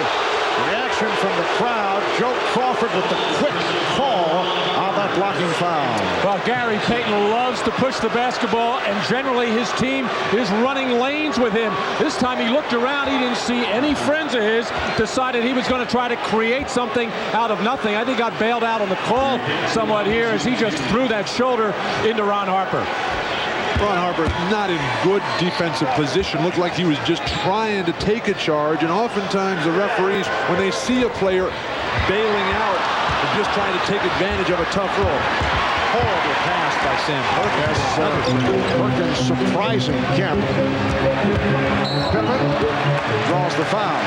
reaction from the crowd. Joe Crawford with the quick call on that blocking foul. Well, Gary Payton loves to push the basketball, and generally his team is running lanes with him. This time he looked around, he didn't see any friends of his, decided he was going to try to create something out of nothing. I think got bailed out on the call somewhat here as he just threw that shoulder into Ron Harper. Ron Harper not in good defensive position. Looked like he was just trying to take a charge, and oftentimes the referees, when they see a player bailing out, are just trying to take advantage of a tough roll. Horrible pass by Sam Perkins. Perkins surprising Kemp. Pippen draws the foul.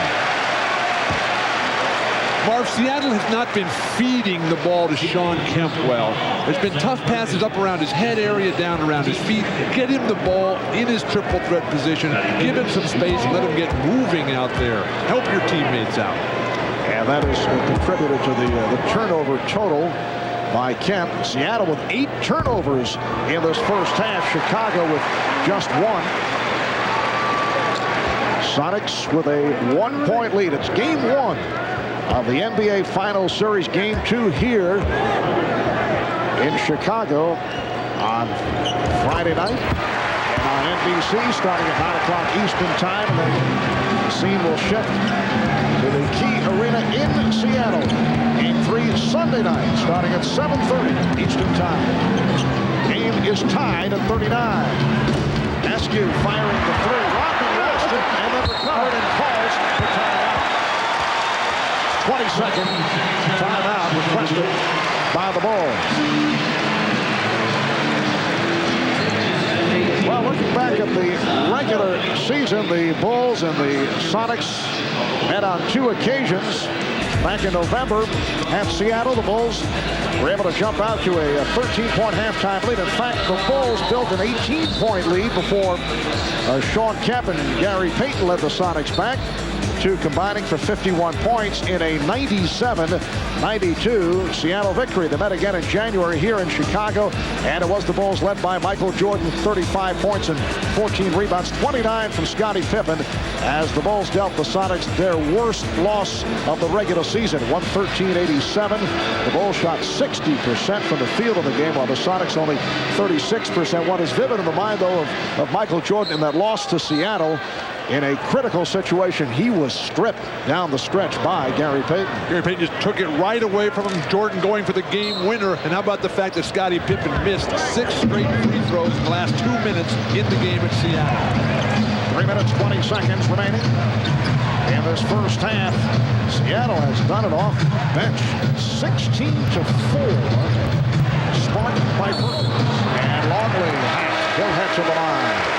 Marv, Seattle has not been feeding the ball to Sean Kemp well. There's been tough passes up around his head area, down around his feet. Get him the ball in his triple threat position. Give him some space. Let him get moving out there. Help your teammates out. And that is contributed to the turnover total by Kemp. Seattle with 8 turnovers in this first half. Chicago with just 1. Sonics with a 1-point lead. It's game 1 of the NBA Finals Series. Game 2 here in Chicago on Friday night. And on NBC starting at 9 o'clock Eastern time. And then the scene will shift to the Key Arena in Seattle. Game 3 Sunday night starting at 7:30 Eastern time. Game is tied at 39. Askew firing the 3. Rodman lost it and then recovered and calls for timeout. 20-second timeout requested by the Bulls. Well, looking back at the regular season, the Bulls and the Sonics met on 2 occasions. Back in November at Seattle, the Bulls were able to jump out to a 13-point halftime lead. In fact, the Bulls built an 18-point lead before Sean Kemp and Gary Payton led the Sonics back to combining for 51 points in a 97-92 Seattle victory. They met again in January here in Chicago, and it was the Bulls led by Michael Jordan, 35 points and 14 rebounds, 29 from Scottie Pippen, as the Bulls dealt the Sonics their worst loss of the regular season, 113-87. The Bulls shot 60% from the field in the game, while the Sonics only 36%. What is vivid in the mind, though, of Michael Jordan in that loss to Seattle, in a critical situation, he was stripped down the stretch by Gary Payton. Gary Payton just took it right away from him. Jordan going for the game winner. And how about the fact that Scottie Pippen missed 6 straight free throws in the last 2 minutes in the game at Seattle. 3 minutes, 20 seconds remaining in this first half. Seattle has done it off the bench. 16-4. Sparked by Perkins. And Longley, he'll head to the line.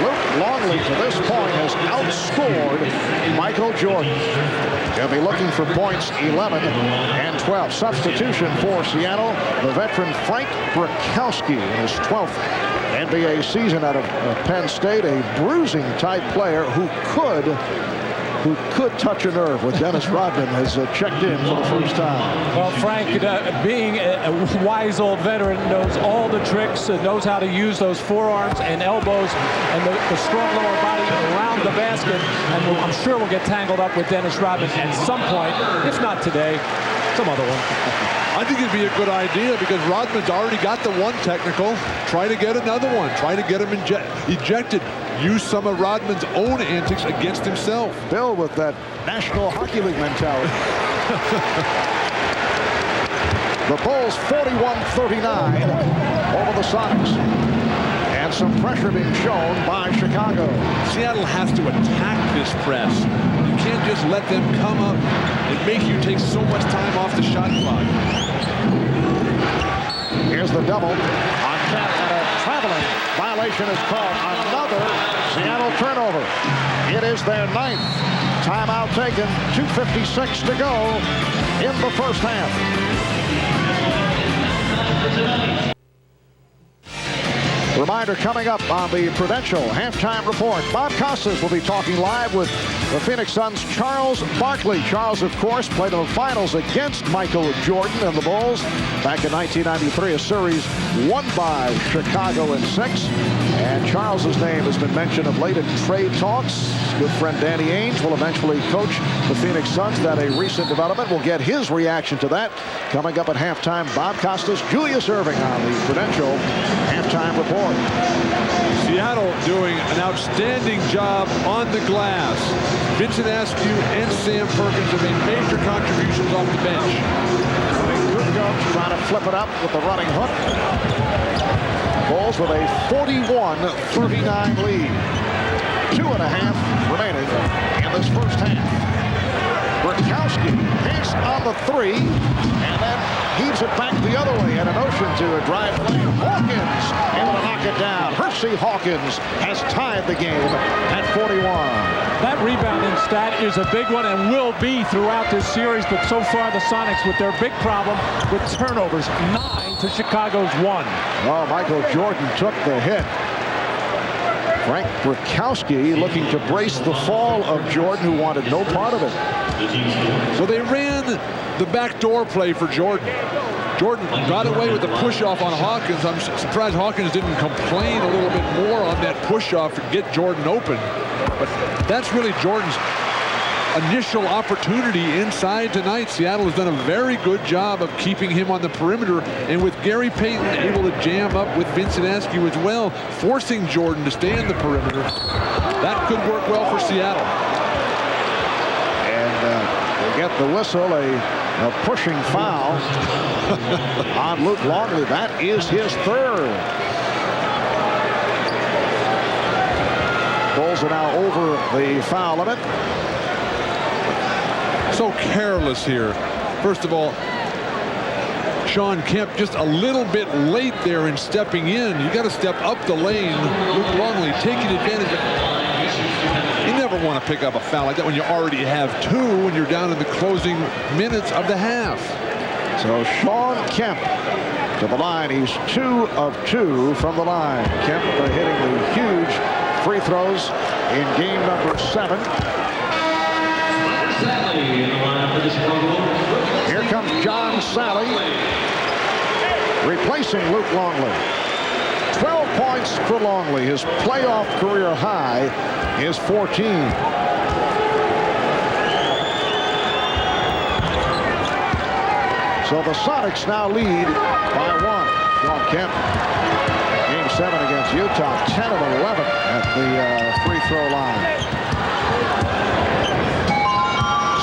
Luke Longley, to this point, has outscored Michael Jordan. He'll be looking for points 11 and 12. Substitution for Seattle, the veteran Frank Brakowski in his 12th NBA season out of Penn State, a bruising-type player who could touch a nerve with Dennis Rodman has checked in for the first time. Well, Frank, being a wise old veteran, knows all the tricks, knows how to use those forearms and elbows and the strong lower body around the basket. And I'm sure we'll get tangled up with Dennis Rodman at some point, if not today, some other one. I think it'd be a good idea because Rodman's already got the 1 technical. Try to get another one. Try to get him ejected. Use some of Rodman's own antics against himself. Bill with that National Hockey League mentality. The Bulls 41-39 over the Sonics. And some pressure being shown by Chicago. Seattle has to attack this press. You can't just let them come up and make you take so much time off the shot clock. Here's the double on Kemp, and a traveling violation is called. Another Seattle turnover. It is their 9th. Timeout taken. 2:56 to go in the first half. Reminder coming up on the Prudential halftime report. Bob Costas will be talking live with the Phoenix Suns' Charles Barkley. Charles, of course, played in the finals against Michael Jordan and the Bulls back in 1993, a series won by Chicago in 6. And Charles's name has been mentioned of late in trade talks. Good friend Danny Ainge will eventually coach the Phoenix Suns. That a recent development. We'll get his reaction to that coming up at halftime. Bob Costas, Julius Erving on the Prudential halftime report. Seattle doing an outstanding job on the glass. Vincent Askew and Sam Perkins have made major contributions off the bench. Good go, trying to flip it up with the running hook. Bulls with a 41-39 lead. 2.5 remaining in this first half. Burkowski pace on the 3, and then heaves it back the other way, and an Ocean to a drive lane. Hawkins able to knock it down. Hersey Hawkins has tied the game at 41. That rebounding stat is a big one and will be throughout this series, but so far the Sonics with their big problem with turnovers, 9 to Chicago's 1. Oh, Michael Jordan took the hit. Frank Burkowski looking to brace the fall of Jordan, who wanted no part of it. So they ran the backdoor play for Jordan. Jordan got away with the push-off on Hawkins. I'm surprised Hawkins didn't complain a little bit more on that push-off and get Jordan open. But that's really Jordan's initial opportunity inside tonight. Seattle has done a very good job of keeping him on the perimeter, and with Gary Payton able to jam up with Vincent Askew as well, forcing Jordan to stay in the perimeter. That could work well for Seattle. And we get the whistle, a pushing foul on Luke Longley. That is his 3rd. Bulls are now over the foul limit. So careless here. First of all, Shawn Kemp just a little bit late there in stepping in. You got to step up the lane. Luke Longley taking advantage of. You never want to pick up a foul like that when you already have 2 when you're down in the closing minutes of the half. So Shawn Kemp to the line. He's 2 of 2 from the line. Kemp hitting the huge free throws in game number 7. Here comes John Sally, replacing Luke Longley. 12 points for Longley. His playoff career high is 14. So the Sonics now lead by 1. Shawn Kemp, game 7 against Utah, 10 of 11 at the free throw line.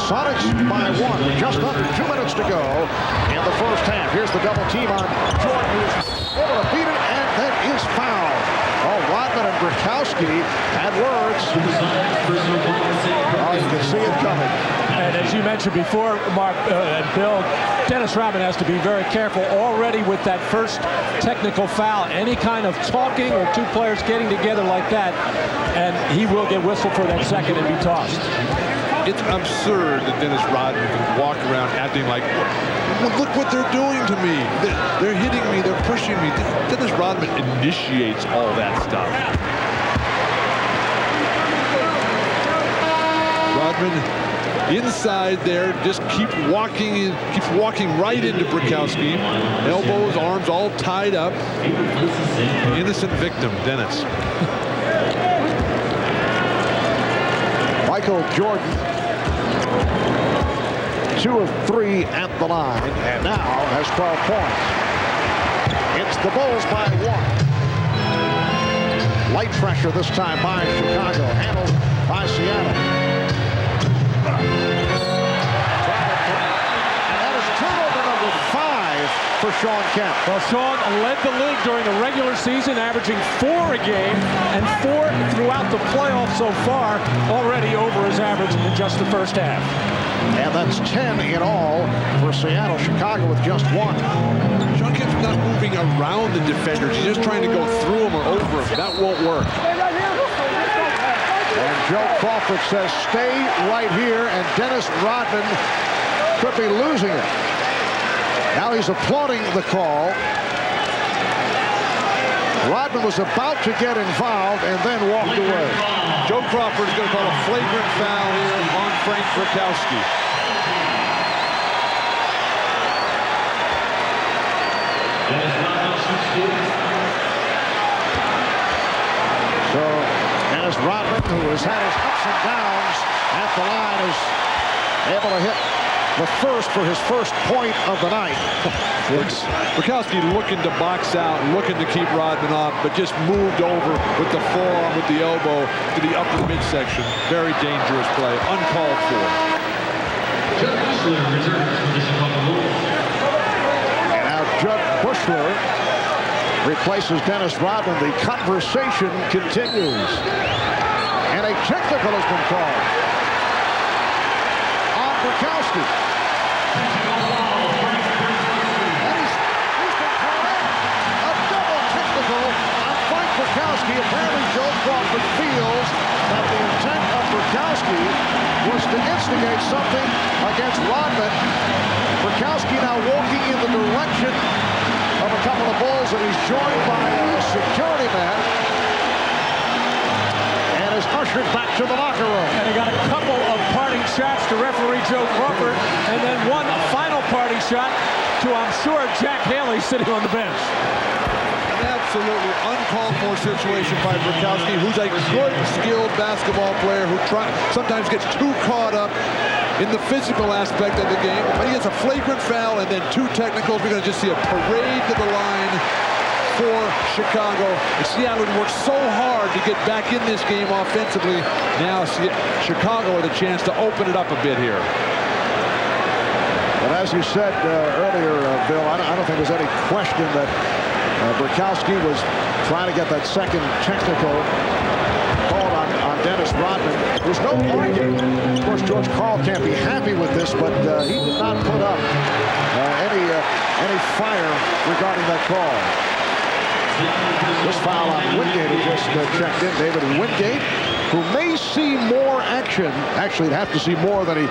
Sonics by 1 with just under 2 minutes to go in the first half. Here's the double team on Jordan, who's able to beat it, and that is fouled. Oh, Rodman and Burkowski had words. Oh, you can see it coming. And as you mentioned before, Mark and Bill, Dennis Rodman has to be very careful already with that first technical foul. Any kind of talking or 2 players getting together like that, and he will get whistled for that second and be tossed. It's absurd that Dennis Rodman can walk around acting like, look what they're doing to me. They're hitting me. They're pushing me. Dennis Rodman initiates all that stuff. Rodman inside there, just keeps walking right into Burkowski. Elbows, arms all tied up. Innocent victim, Dennis. Michael Jordan, 2 of 3 at the line, and now has 12 points. It's the Bulls by 1. Light pressure this time by Chicago, handled by Seattle. And that is turnover number 5 for Shawn Kemp. Well, Shawn led the league during the regular season, averaging 4 a game and 4 throughout the playoffs so far, already over his average in just the first half. And that's 10 in all for Seattle. Chicago with just 1. Shawn Kemp's not moving around the defenders. He's just trying to go through them or over them. That won't work. And Joe Crawford says, stay right here, and Dennis Rodman could be losing it. Now he's applauding the call. Rodman was about to get involved and then walked away. Joe Crawford is going to call a flagrant foul here on Frank Burkowski. So Dennis Rodman, who has had his ups and downs at the line, is able to hit the first for his first point of the night. Burkowski looking to box out, looking to keep Rodman off, but just moved over with the forearm, with the elbow to the upper midsection. Very dangerous play, uncalled for. And now Judd Bushler replaces Dennis Rodman. The conversation continues. And a technical has been called on Brykowski. Brykowski. Apparently Joe Crawford feels that the intent of Brykowski was to instigate something against Rodman. Brykowski now walking in the direction of a couple of Bulls, and he's joined by a security man and is ushered back to the locker room. And he got a couple of parting shots to referee Joe Crawford, and then one final parting shot to, I'm sure, Jack Haley sitting on the bench. Absolutely uncalled for situation by Brykowski, who's a good, skilled basketball player who sometimes gets too caught up in the physical aspect of the game. But he gets a flagrant foul and then 2 technicals. We're going to just see a parade to the line for Chicago. And Seattle worked so hard to get back in this game offensively. Now Chicago with a chance to open it up a bit here. But as you said earlier, Bill, I don't think there's any question that Brykowski was trying to get that second technical called on Dennis Rodman. There's no argument. Of course, George Karl can't be happy with this, but he did not put up any fire regarding that call. This foul on Wingate, who just checked in, David Wingate, who may see more action. Actually, he'd have to see more than he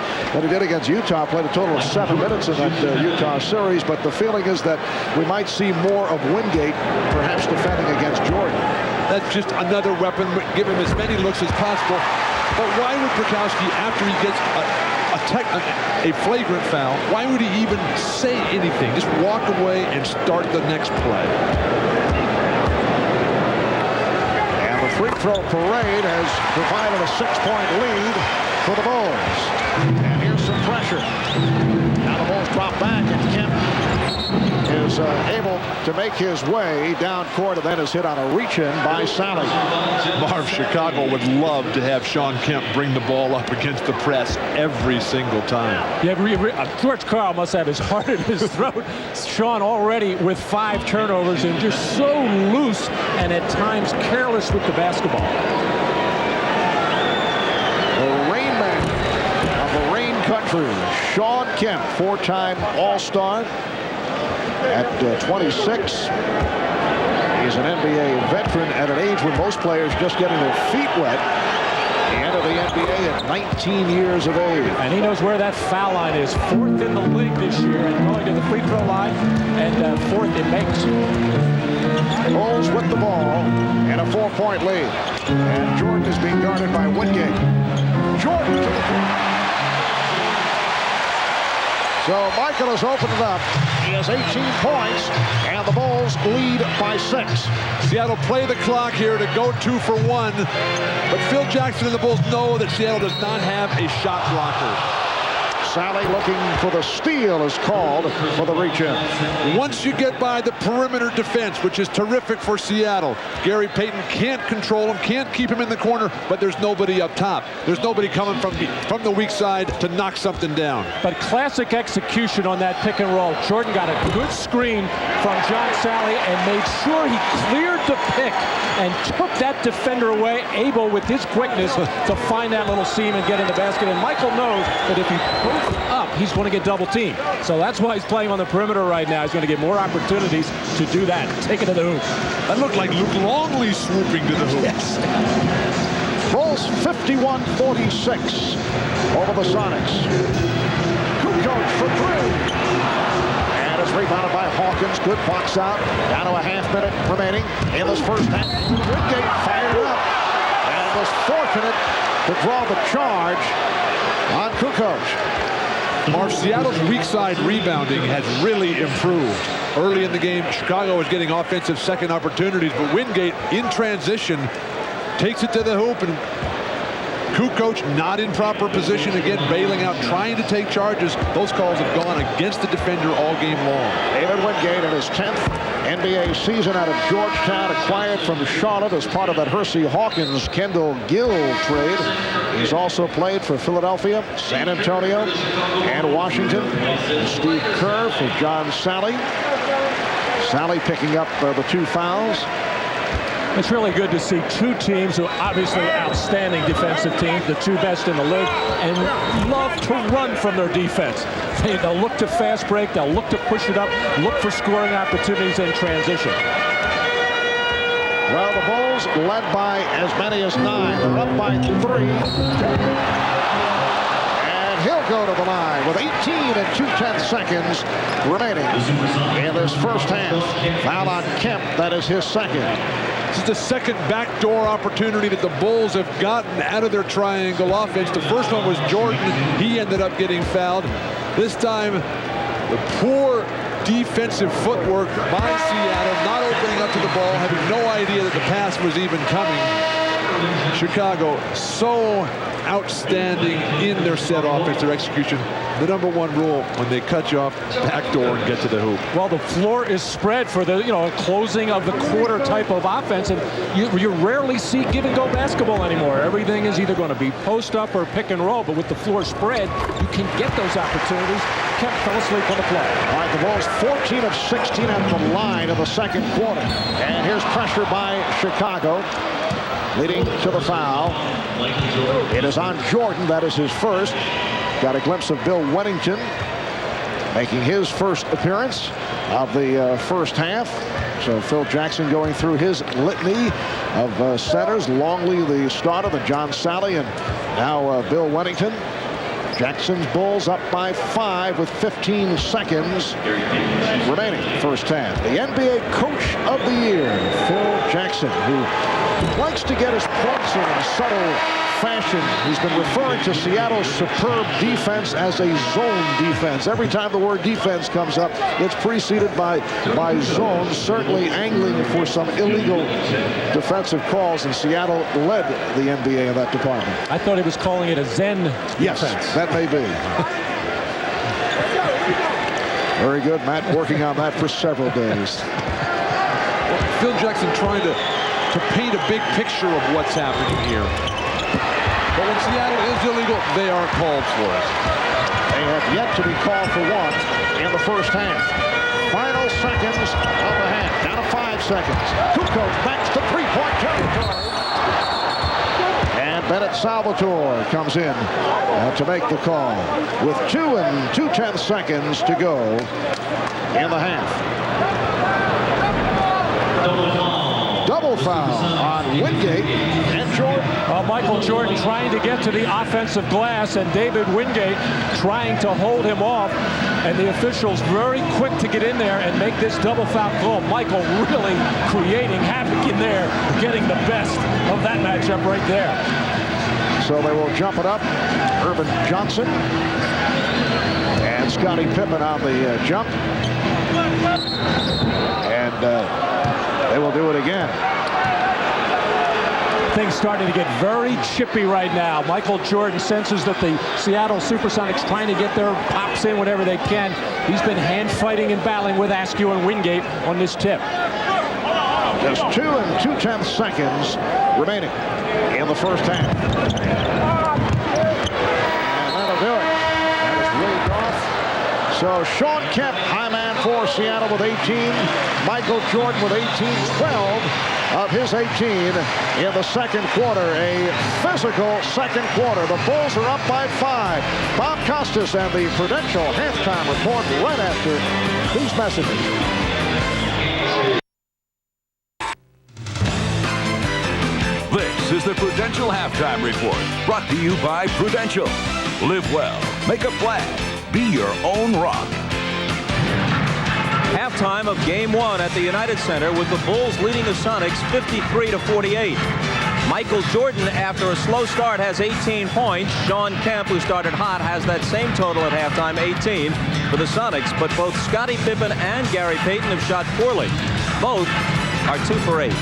did against Utah. Played a total of 7 minutes in that Utah series, but the feeling is that we might see more of Wingate, perhaps defending against Jordan. That's just another weapon. Give him as many looks as possible. But why would Brykowski, after he gets a flagrant foul, why would he even say anything? Just walk away and start the next play. Free throw parade has provided a 6-point lead for the Bulls. And here's some pressure. Now the Bulls drop back, and Kemp is able to make his way down court, and then is hit on a reach-in by Sally. Marv, Chicago would love to have Sean Kemp bring the ball up against the press every single time. Yeah, George Karl must have his heart in his throat. Sean already with 5 turnovers and just so loose and at times careless with the basketball. The Rain Man of the Rain Country, Sean Kemp, 4-time All-Star. At 26, he's an NBA veteran at an age when most players just getting their feet wet. He entered the NBA at 19 years of age. And he knows where that foul line is. 4th in the league this year, and going to the free throw line, and 4th it makes. Bulls with the ball and a 4-point lead. And Jordan is being guarded by Wingate. Jordan to the front. So Michael has opened it up. He has 18 points, and the Bulls lead by 6. Seattle play the clock here to go 2 for 1. But Phil Jackson and the Bulls know that Seattle does not have a shot blocker. Sally looking for the steal is called for the reach-in. Once you get by the perimeter defense, which is terrific for Seattle, Gary Payton can't control him, can't keep him in the corner, but there's nobody up top. There's nobody coming from the weak side to knock something down. But classic execution on that pick and roll. Jordan got a good screen from John Sally and made sure he cleared the pick and took that defender away, able with his quickness to find that little seam and get in the basket. And Michael knows that if he pulls up, he's going to get double teamed. So that's why he's playing on the perimeter right now. He's going to get more opportunities to do that. Take it to the hoop. That looked like Luke Longley swooping to the hoop. Yes. Bulls 51-46 over the Sonics. Kukoc for 3. And it's rebounded by Hawkins. Good box out. Down to a half minute remaining in this first half. Wingate fired up and was fortunate to draw the charge on Kukoc. Marv, Seattle's weak side rebounding has really improved. Early in the game, Chicago was getting offensive second opportunities, but Wingate in transition takes it to the hoop, and Kukoc not in proper position, again bailing out, trying to take charges. Those calls have gone against the defender all game long. David Wingate in his 10th NBA season out of Georgetown, acquired from Charlotte as part of that Hersey Hawkins Kendall Gill trade. He's also played for Philadelphia, San Antonio, and Washington. Steve Kerr for John Sally. Sally picking up the 2 fouls. It's really good to see two teams who are obviously outstanding defensive teams, the two best in the league, and love to run from their defense. They'll look to fast break, they'll look to push it up, look for scoring opportunities in transition. Well, the Bulls led by as many as 9. They're up by 3. And he'll go to the line with 18 and 2/10 seconds remaining in this first half. Foul on Kemp, that is his second. This is the second backdoor opportunity that the Bulls have gotten out of their triangle offense. The first one was Jordan. He ended up getting fouled. This time, the poor defensive footwork by Seattle, not opening up to the ball, having no idea that the pass was even coming. Chicago so outstanding in their set offense, their execution. The number one rule when they cut you off backdoor and get to the hoop. Well, the floor is spread for the closing of the quarter type of offense, and you rarely see give and go basketball anymore. Everything is either going to be post up or pick and roll, but with the floor spread, you can get those opportunities. Kemp fell asleep on the play. All right, the Bulls 14 of 16 at the line of the second quarter. And here's pressure by Chicago, leading to the foul. It is on Jordan. That is his first. Got a glimpse of Bill Wennington making his first appearance of the first half. So Phil Jackson going through his litany of centers. Longley, the starter, then John Sally, and now Bill Wennington. Jackson's Bulls up by 5 with 15 seconds remaining first half. The NBA Coach of the Year, Phil Jackson, who likes to get his points in a subtle fashion. He's been referring to Seattle's superb defense as a zone defense. Every time the word defense comes up, it's preceded by zones, certainly angling for some illegal defensive calls, and Seattle led the NBA in that department. I thought he was calling it a Zen yes, defense. That may be. Very good, Matt, working on that for several days. Phil Jackson trying to paint a big picture of what's happening here. But when Seattle is illegal, they are called for it. They have yet to be called for one in the first half. Final seconds of the half. Down to 5 seconds. Kukoc backs to three-point territory. And Bennett Salvatore comes in to make the call with 2 and 2/10 seconds to go in the half. Double foul on Wingate and Jordan. Michael Jordan trying to get to the offensive glass, and David Wingate trying to hold him off, and the officials very quick to get in there and make this double foul call. Michael really creating havoc in there, getting the best of that matchup right there. So they will jump it up. Urban Johnson and Scottie Pippen on the jump. And they will do it again. Things starting to get very chippy right now. Michael Jordan senses that the Seattle Supersonics trying to get their pops in whenever they can. He's been hand fighting and battling with Askew and Wingate on this tip. Just 2 and 2/10 seconds remaining in the first half. And that'll do it. That is waved off. So Sean Kemp, high man for Seattle with 18. Michael Jordan with 18-12 of his 18 in the second quarter. A physical second quarter. The Bulls are up by 5. Bob Costas and the Prudential halftime report right after these messages. This is the Prudential Halftime Report, brought to you by Prudential. Live well, make a plan, be your own rock. Halftime of Game 1 at the United Center with the Bulls leading the Sonics 53-48. Michael Jordan, after a slow start, has 18 points. Sean Kemp, who started hot, has that same total at halftime, 18 for the Sonics. But both Scottie Pippen and Gary Payton have shot poorly. Both are 2 for 8.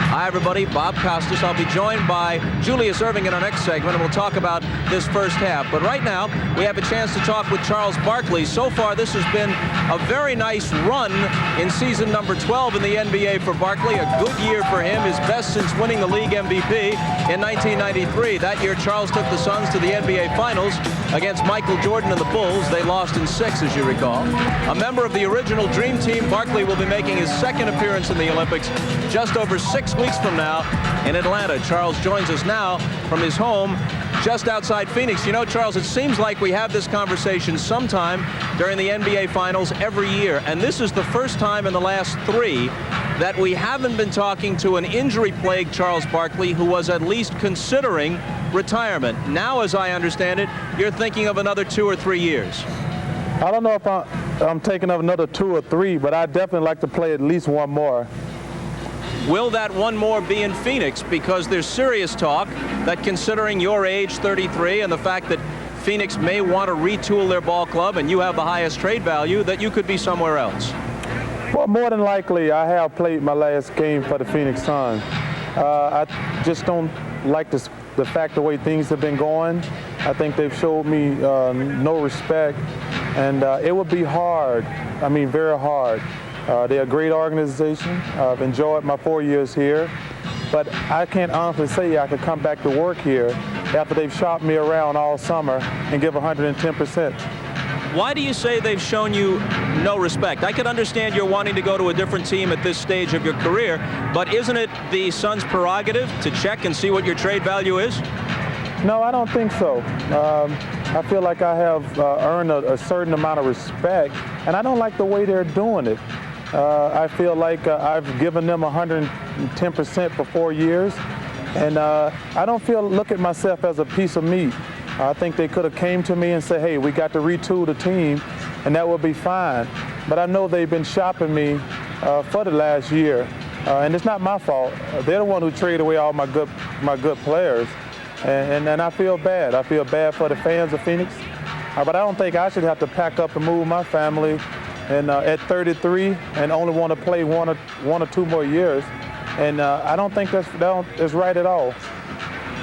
Hi, everybody. Bob Costas. I'll be joined by Julius Erving in our next segment, and we'll talk about this first half. But right now, we have a chance to talk with Charles Barkley. So far, this has been a very nice run in season number 12 in the NBA for Barkley. A good year for him, his best since winning the league MVP in 1993. That year, Charles took the Suns to the NBA Finals against Michael Jordan and the Bulls. They lost in 6, as you recall. A member of the original Dream Team, Barkley will be making his second appearance in the Olympics just over 6 weeks from now in Atlanta. Charles joins us now from his home just outside Phoenix. You know, Charles, it seems like we have this conversation sometime during the NBA Finals every year, and this is the first time in the last 3 that we haven't been talking to an injury-plagued Charles Barkley who was at least considering retirement. Now, as I understand it, you're thinking of another 2 or 3 years. I don't know if I'm taking up another 2 or 3, but I'd definitely like to play at least one more. Will that one more be in Phoenix? Because there's serious talk that, considering your age, 33, and the fact that Phoenix may want to retool their ball club and you have the highest trade value, that you could be somewhere else. Well, more than likely, I have played my last game for the Phoenix Suns. I just don't like the fact the way things have been going. I think they've showed me no respect, and it would be hard, I mean very hard. They're a great organization. I've enjoyed my 4 years here, but I can't honestly say I could come back to work here after they've shopped me around all summer and give 110%. Why do you say they've shown you no respect? I could understand you're wanting to go to a different team at this stage of your career, but isn't it the Suns' prerogative to check and see what your trade value is? No, I don't think so. I feel like I have earned a certain amount of respect, and I don't like the way they're doing it. I feel like I've given them 110% for 4 years, and I don't look at myself as a piece of meat. I think they could have came to me and said, hey, we got to retool the team, and that would be fine. But I know they've been shopping me for the last year, and it's not my fault. They're the one who traded away all my good players, and I feel bad. I feel bad for the fans of Phoenix, but I don't think I should have to pack up and move my family and at 33 and only want to play one or 2 more years, and I don't think that's right at all.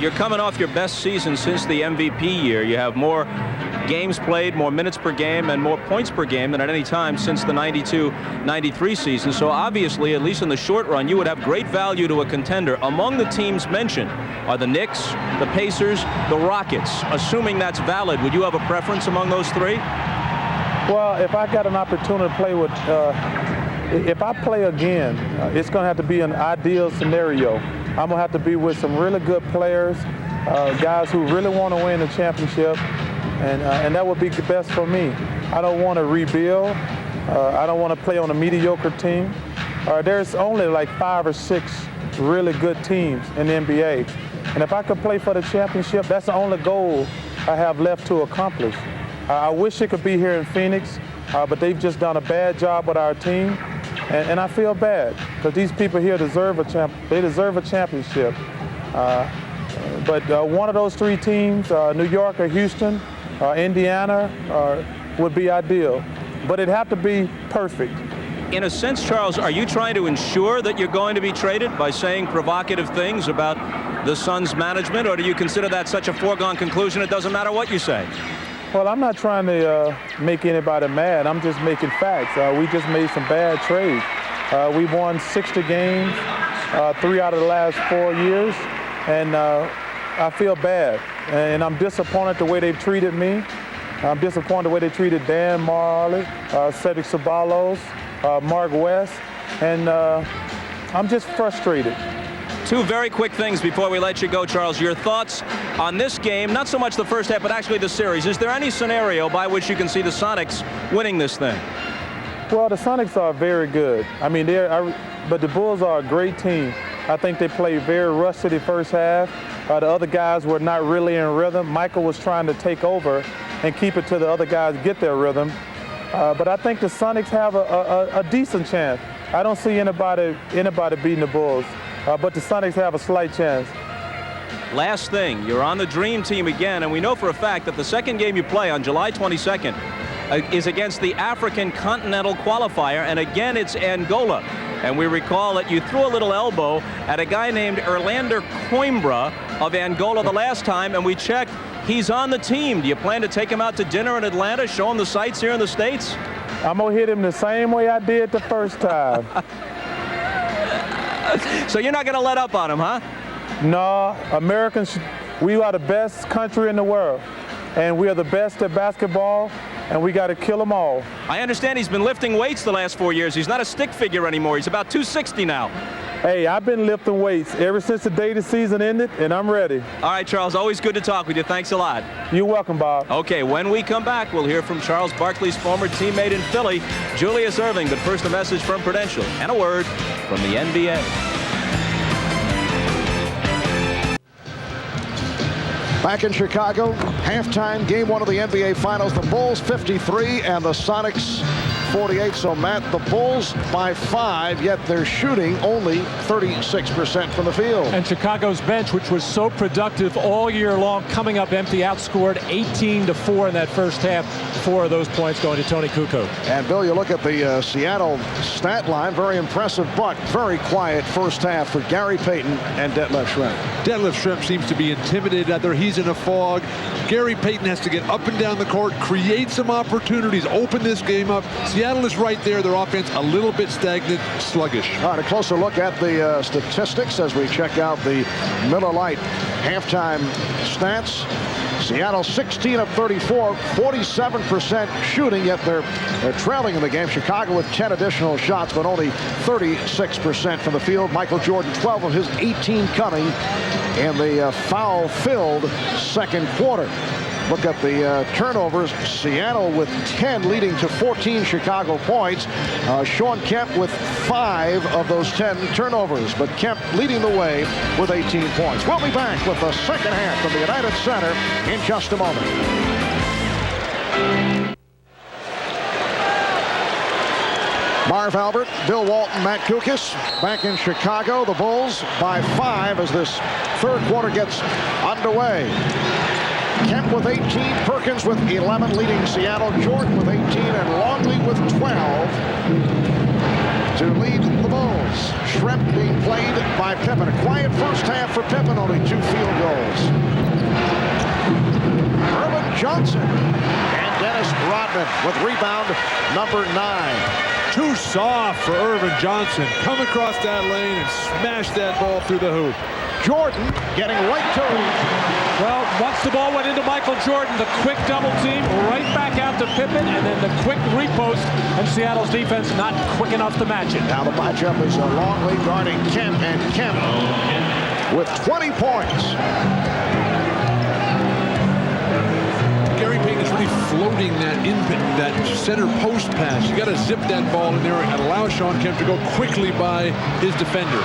You're coming off your best season since the MVP year. You have more games played, more minutes per game, and more points per game than at any time since the 92-93 season. So obviously, at least in the short run, you would have great value to a contender. Among the teams mentioned are the Knicks, the Pacers, the Rockets. Assuming that's valid, would you have a preference among those 3? Well, if I got an opportunity to play with, if I play again, it's going to have to be an ideal scenario. I'm going to have to be with some really good players, guys who really want to win the championship, and that would be the best for me. I don't want to rebuild. I don't want to play on a mediocre team. There's only like 5 or 6 really good teams in the NBA. And if I could play for the championship, that's the only goal I have left to accomplish. I wish it could be here in Phoenix, but they've just done a bad job with our team. And I feel bad because these people here deserve they deserve a championship. But one of those 3 teams, New York or Houston, Indiana, would be ideal. But it'd have to be perfect. In a sense, Charles, are you trying to ensure that you're going to be traded by saying provocative things about the Suns' management, or do you consider that such a foregone conclusion it doesn't matter what you say? Well, I'm not trying to make anybody mad. I'm just making facts. We just made some bad trades. We won 60 games, 3 out of the last 4 years, and I feel bad. And I'm disappointed the way they've treated me. I'm disappointed the way they treated Dan Marley, Cedric Ceballos, Mark West, and I'm just frustrated. 2 very quick things before we let you go, Charles. Your thoughts on this game, not so much the first half, but actually the series. Is there any scenario by which you can see the Sonics winning this thing? Well, the Sonics are very good. I mean, but the Bulls are a great team. I think they played very rusty the first half. The other guys were not really in rhythm. Michael was trying to take over and keep it to the other guys get their rhythm. But I think the Sonics have a decent chance. I don't see anybody beating the Bulls. But the Sonics have a slight chance. Last thing, you're on the Dream Team again, and we know for a fact that the second game you play on July 22nd is against the African Continental Qualifier, and again it's Angola. And we recall that you threw a little elbow at a guy named Erlander Coimbra of Angola the last time, and we checked. He's on the team. Do you plan to take him out to dinner in Atlanta, show him the sights here in the States? I'm going to hit him the same way I did the first time. So you're not going to let up on him, huh? No, Americans, we are the best country in the world. And we are the best at basketball, and we got to kill them all. I understand he's been lifting weights the last 4 years. He's not a stick figure anymore. He's about 260 now. Hey, I've been lifting weights ever since the day the season ended, and I'm ready. All right, Charles, always good to talk with you. Thanks a lot. You're welcome, Bob. Okay, when we come back, we'll hear from Charles Barkley's former teammate in Philly, Julius Erving. But first, a message from Prudential and a word from the NBA. Back in Chicago, halftime, game one of the NBA Finals. The Bulls 53 and the Sonics 48. So, Matt, the Bulls by 5, yet they're shooting only 36% from the field. And Chicago's bench, which was so productive all year long, coming up empty, outscored 18-4 in that first half. 4 of those points going to Tony Kukoc. And, Bill, you look at the Seattle stat line, very impressive, but very quiet first half for Gary Payton and Detlef Schrempf. Detlef Schrempf seems to be intimidated out there. He's in a fog. Gary Payton has to get up and down the court, create some opportunities, open this game up. Seattle is right there. Their offense a little bit stagnant, sluggish. All right, a closer look at the statistics as we check out the Miller Lite halftime stats. Seattle 16 of 34, 47% shooting, yet they're trailing in the game. Chicago with 10 additional shots, but only 36% from the field. Michael Jordan, 12 of his 18 coming in the foul-filled second quarter. Look at the turnovers. Seattle with 10, leading to 14 Chicago points. Shawn Kemp with 5 of those 10 turnovers, but Kemp leading the way with 18 points. We'll be back with the second half from the United Center in just a moment. Marv Albert, Bill Walton, Matt Kukis back in Chicago. The Bulls by 5 as this third quarter gets underway. Kemp with 18, Perkins with 11, leading Seattle. Jordan with 18, and Longley with 12 to lead the Bulls. Schrempf being played by Pippen. A quiet first half for Pippen, only 2 field goals. Irvin Johnson and Dennis Rodman with rebound number 9. Too soft for Irvin Johnson. Come across that lane and smash that ball through the hoop. Jordan getting right to him. Well, once the ball went into Michael Jordan, the quick double team right back out to Pippen, and then the quick repost, and Seattle's defense not quick enough to match it. Now the matchup is a Longley guarding Kemp, and Kemp with 20 points. Gary Payton is really floating that center post pass. You got to zip that ball in there and allow Shawn Kemp to go quickly by his defender.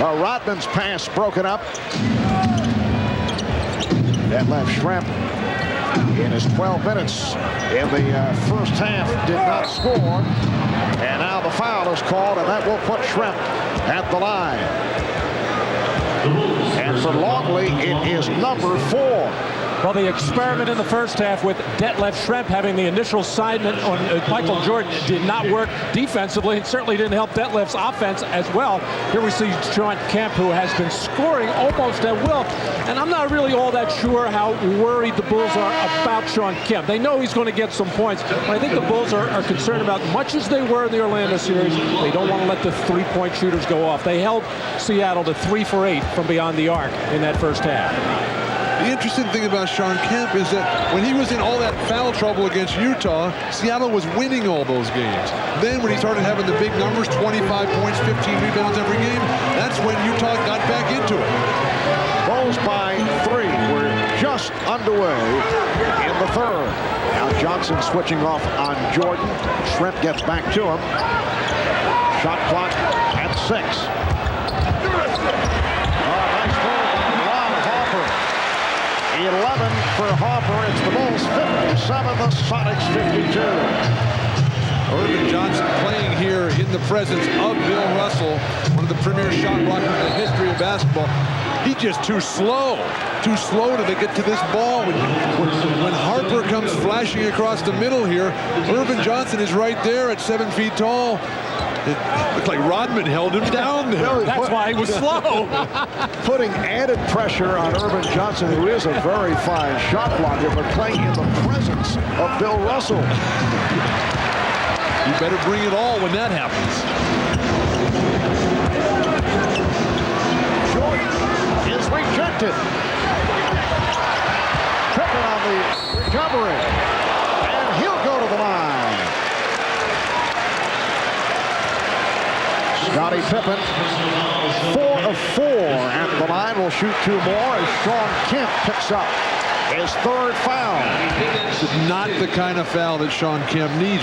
Rodman's pass broken up. That left Schrempf in his 12 minutes in the first half did not score. And now the foul is called, and that will put Schrempf at the line. And for Longley, it is number 4. Well, the experiment in the first half with Detlef Schrempf having the initial assignment on Michael Jordan did not work defensively, and certainly didn't help Detlef's offense as well. Here we see Shawn Kemp, who has been scoring almost at will. And I'm not really all that sure how worried the Bulls are about Shawn Kemp. They know he's going to get some points, but I think the Bulls are concerned about, much as they were in the Orlando series, they don't want to let the three-point shooters go off. They held Seattle to 3 for 8 from beyond the arc in that first half. The interesting thing about Shawn Kemp is that when he was in all that foul trouble against Utah, Seattle was winning all those games. Then when he started having the big numbers, 25 points, 15 rebounds every game, that's when Utah got back into it. Bulls by 3. We're just underway in the third. Now Johnson switching off on Jordan. Schrempf gets back to him. Shot clock at 6. 11 for Harper. It's the Bulls 57, the Sonics 52. Irvin Johnson playing here in the presence of Bill Russell, one of the premier shot blockers in the history of basketball. He's just too slow to get to this ball. When Harper comes flashing across the middle here, Irvin Johnson is right there at 7 feet tall. Looked like Rodman held him down there. That's why he was slow. Putting added pressure on Urban Johnson, who is a very fine shot blocker, but playing in the presence of Bill Russell. You better bring it all when that happens. Jordan is rejected. Pippen on the recovery. And he'll go to the line. Scottie Pippen, 4 of 4 at the line. Will shoot 2 more as Sean Kemp picks up his 3rd foul. This is not the kind of foul that Sean Kemp needs.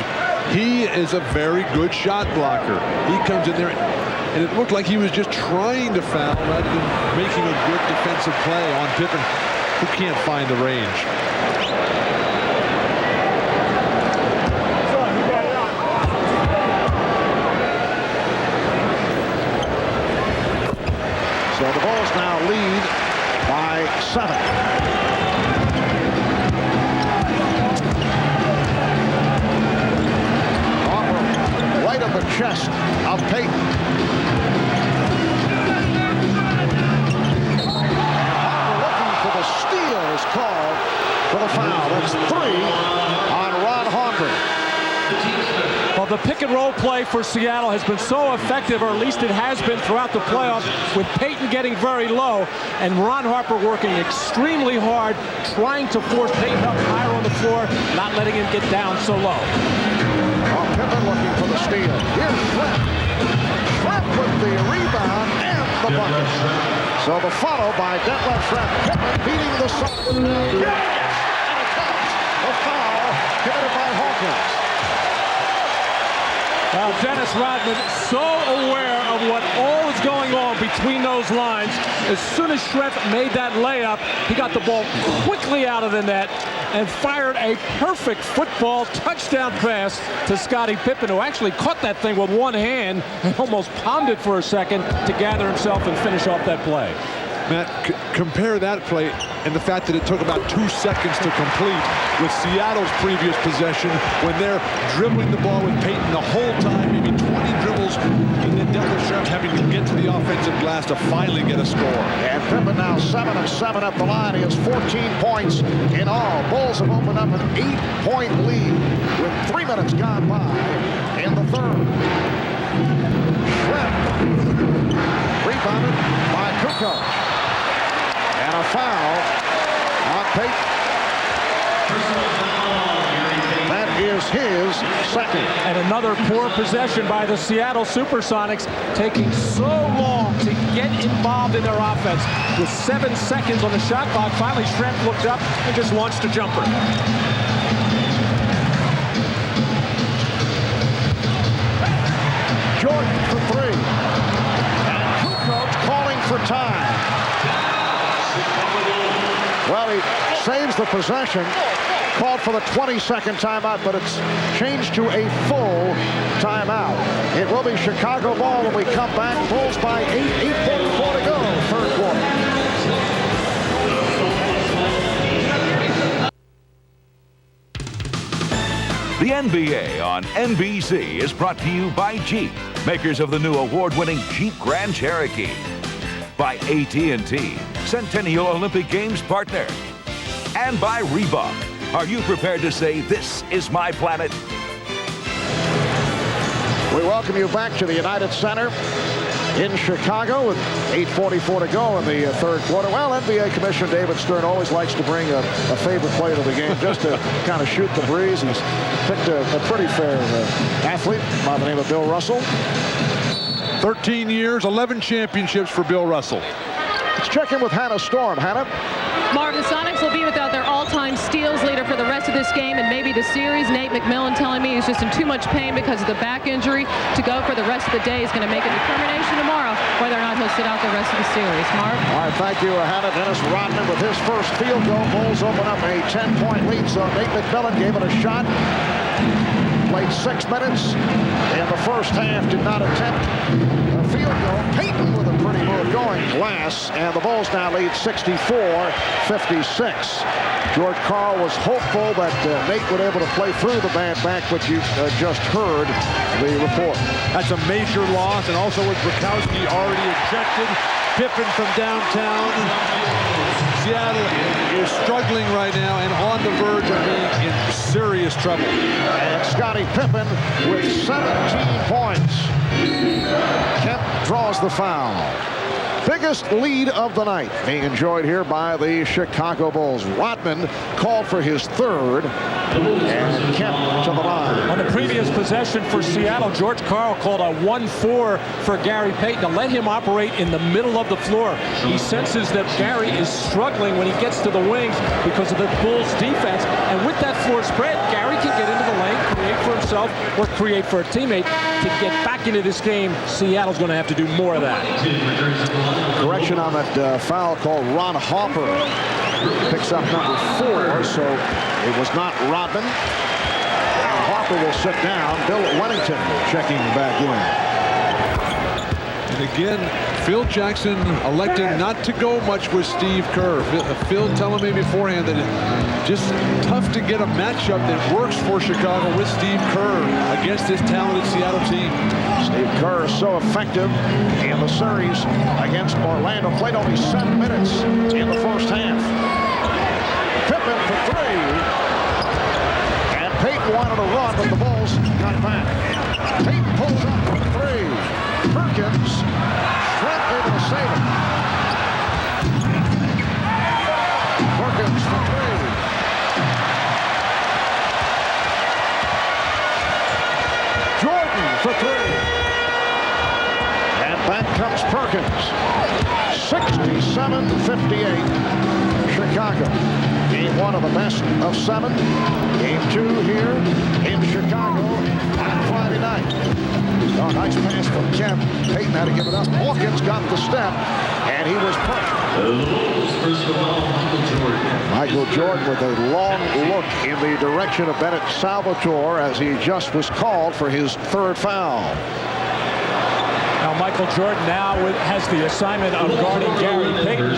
He is a very good shot blocker. He comes in there, and it looked like he was just trying to foul rather than making a good defensive play on Pippen, who can't find the range. So the Bulls now lead by 7. Right of the chest of Payton. Harper looking for the steal is called for the foul. That's 3 on Ron Harper. Well, the pick and roll play for Seattle has been so effective, or at least it has been throughout the playoffs, with Payton getting very low and Ron Harper working extremely hard, trying to force Payton up higher on the floor, not letting him get down so low. Pippen looking for the steal. Here's Schlepp. Schlepp with the rebound and the bucket. So the follow by Detlef Schrempf. Pippen beating the Suns. Yes! And it comes. The foul committed by Hawkins. Now, Dennis Rodman, so aware of what all is going on between those lines. As soon as Schrempf made that layup, he got the ball quickly out of the net and fired a perfect football touchdown pass to Scottie Pippen, who actually caught that thing with one hand and almost palmed it for a second to gather himself and finish off that play. Matt, compare that play and the fact that it took about 2 seconds to complete with Seattle's previous possession when they're dribbling the ball with Payton the whole time, maybe 20 dribbles, and then Detlef Schrempf having to get to the offensive glass to finally get a score. And Pippen now 7 of 7 at the line. He has 14 points in all. Bulls have opened up an 8-point lead with 3 minutes gone by in the 3rd. Schrempf rebounded by Kukoc. And a foul on Payton. That is his 2nd. And another poor possession by the Seattle Supersonics, taking so long to get involved in their offense. With 7 seconds on the shot clock, finally Schrempf looked up and just launched a jumper. Jordan for 3. And Kukoc calling for time. Well, he saves the possession, called for the 22nd timeout, but it's changed to a full timeout. It will be Chicago ball when we come back. Bulls by 8, 8:44 to go, 3rd quarter. The NBA on NBC is brought to you by Jeep, makers of the new award-winning Jeep Grand Cherokee. By AT&T, Centennial Olympic Games partner. And by Reebok. Are you prepared to say, "This is my planet"? We welcome you back to the United Center in Chicago with 8:44 to go in the 3rd quarter. Well, NBA Commissioner David Stern always likes to bring a favorite player to the game just to kind of shoot the breeze. He's picked a pretty fair athlete by the name of Bill Russell. 13 years, 11 championships for Bill Russell. Let's check in with Hannah Storm. Hannah? Mark, the Sonics will be without their all-time steals leader for the rest of this game and maybe the series. Nate McMillan telling me he's just in too much pain because of the back injury. To go for the rest of the day is going to make a determination tomorrow whether or not he'll sit out the rest of the series. Mark? All right, thank you, Hannah. Dennis Rodman with his first field goal. Bulls open up a 10-point lead, so Nate McMillan gave it a shot. Played played 6 minutes in the first half, did not attempt a field goal. Payton with a pretty move going glass, and the Bulls now lead 64-56. George Karl was hopeful that Nate would be able to play through the bad back, but you just heard the report. That's a major loss, and also with Bukowski already ejected. Pippen from downtown. Seattle is struggling right now and on the verge of being in serious trouble. And Scottie Pippen with 17 points. Kemp draws the foul. Biggest lead of the night being enjoyed here by the Chicago Bulls. Rodman called for his third, and Kemp to the line. On the previous possession for Seattle, George Karl called a 1-4 for Gary Payton to let him operate in the middle of the floor. He senses that Gary is struggling when he gets to the wings because of the Bulls' defense. And with that floor spread, Gary can get into the lane, create for himself, or create for a teammate. To get back into this game, Seattle's going to have to do more of that. Correction on that foul call. Ron Harper picks up number 4, so it was not Rodman. Harper will sit down. Bill Wennington checking back in. And again, Phil Jackson elected not to go much with Steve Kerr. Phil telling me beforehand that it's just tough to get a matchup that works for Chicago with Steve Kerr against this talented Seattle team. Steve Kerr is so effective in the series against Orlando. Played only 7 minutes in the first half. Pippen for 3. And Payton wanted to run, but the Bulls got back. Payton pulls up for 3. Perkins, Trent able to save it. Perkins for 3. Jordan for 3. And back comes Perkins. 67-58. Chicago. Game 1 of the best of 7. Game 2 here in Chicago on Friday night. Oh, nice pass from Kemp. Payton had to give it up. Hawkins got the step, and he was pushed. Michael Jordan with a long look in the direction of Bennett Salvatore as he just was called for his 3rd foul. Now Michael Jordan now has the assignment of guarding Gary Payton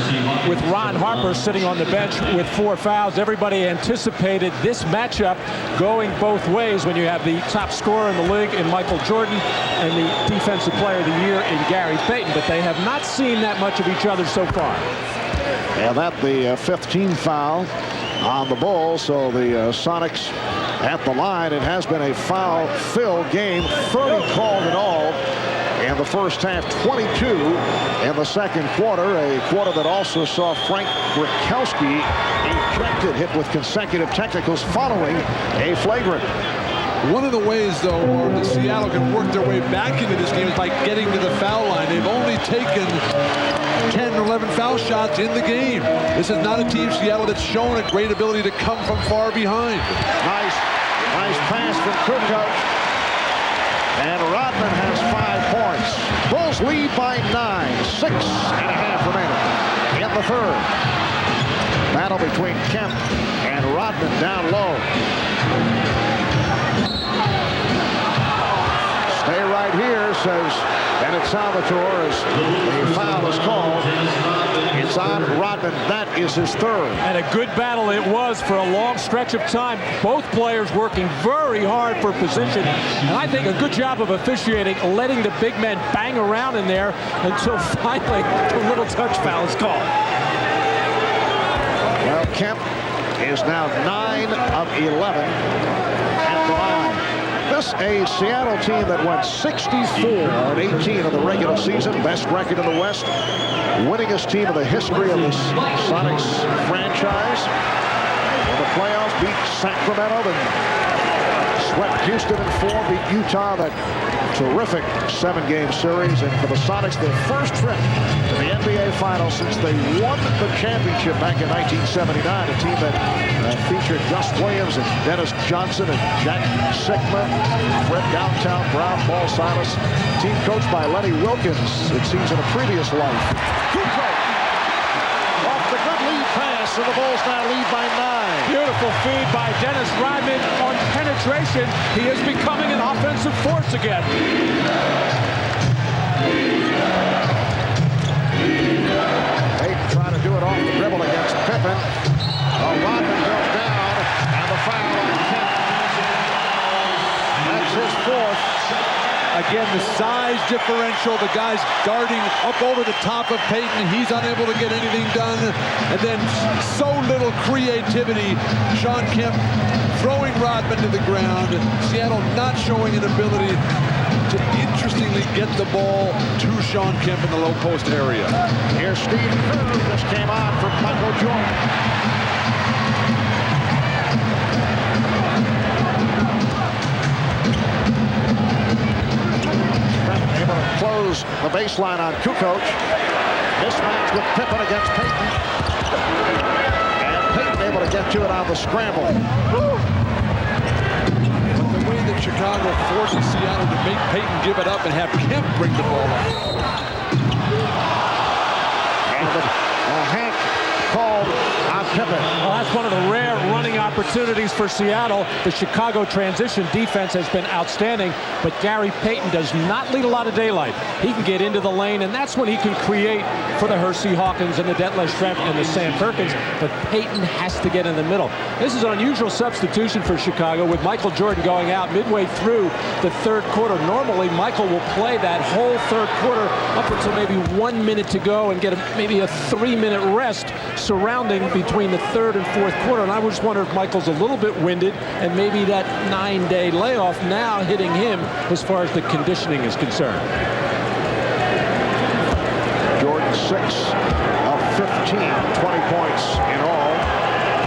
with Ron Harper sitting on the bench with 4 fouls. Everybody anticipated this matchup going both ways when you have the top scorer in the league in Michael Jordan and the defensive player of the year in Gary Payton, but they have not seen that much of each other so far. And that the 15th foul on the Bulls, so the Sonics at the line. It has been a foul-filled game, 30 called in all. In the first half, 22 in the second quarter, a quarter that also saw Frank Rakowski ejected, hit with consecutive technicals following a flagrant. One of the ways, though, that Seattle can work their way back into this game is by getting to the foul line. They've only taken 10 or 11 foul shots in the game. This is not a team, Seattle, that's shown a great ability to come from far behind. Nice pass from Kukoc. And Rodman has 5 points. Bulls lead by 9. 6.5 remaining in the 3rd. Battle between Kemp and Rodman down low. Stay right here, says Bennett Salvatore, as the foul is called. It's on Rodman. That is his 3rd. And a good battle it was for a long stretch of time. Both players working very hard for position. And I think a good job of officiating, letting the big men bang around in there until finally the little touch foul is called. Well, Kemp is now 9 of 11 at the line. This a Seattle team that went 64-18 in the regular season, best record in the West, winningest team in the history of the Sonics franchise. In the playoffs, beat Sacramento, then swept Houston in 4, beat Utah, that terrific 7-game series. And for the Sonics, their first trip to the NBA Finals since they won the championship back in 1979, a team that featured Gus Williams and Dennis Johnson and Jack Sikma, Fred Downtown, Brown, Paul Silas, team coached by Lenny Wilkins, it seems, in a previous life. Kukoc off the good lead pass and the Bulls now lead by 9. Beautiful feed by Dennis Rodman on penetration. He is becoming an offensive force again. Payton trying to do it off the dribble against Pippen. Rodman goes down, and the foul on Kemp. That's his 4th. Again, the size differential, the guy's darting up over the top of Payton. He's unable to get anything done. And then so little creativity. Sean Kemp throwing Rodman to the ground. Seattle not showing an ability to interestingly get the ball to Sean Kemp in the low post area. Here's Steve Kerr. This came on from Michael Jordan. Close the baseline on Kukoc. Mismatch with Pippen against Payton. And Payton able to get to it on the scramble. But the way that Chicago forces Seattle to make Payton give it up and have Kemp bring the ball up. And Hank called on Pippen. Well, that's one of the rare running opportunities for Seattle. The Chicago transition defense has been outstanding, but Gary Payton does not lead a lot of daylight. He can get into the lane, and that's when he can create for the Hersey Hawkins and the Detlef Schrempf and the Sam Perkins, but Payton has to get in the middle. This is an unusual substitution for Chicago with Michael Jordan going out midway through the 3rd quarter. Normally, Michael will play that whole 3rd quarter up until maybe 1 minute to go and get maybe a 3-minute rest surrounding between the 3rd and 4th quarter. And I just wonder if Michael's a little bit winded and maybe that 9-day layoff now hitting him as far as the conditioning is concerned. Jordan 6 of 15, 20 points in all.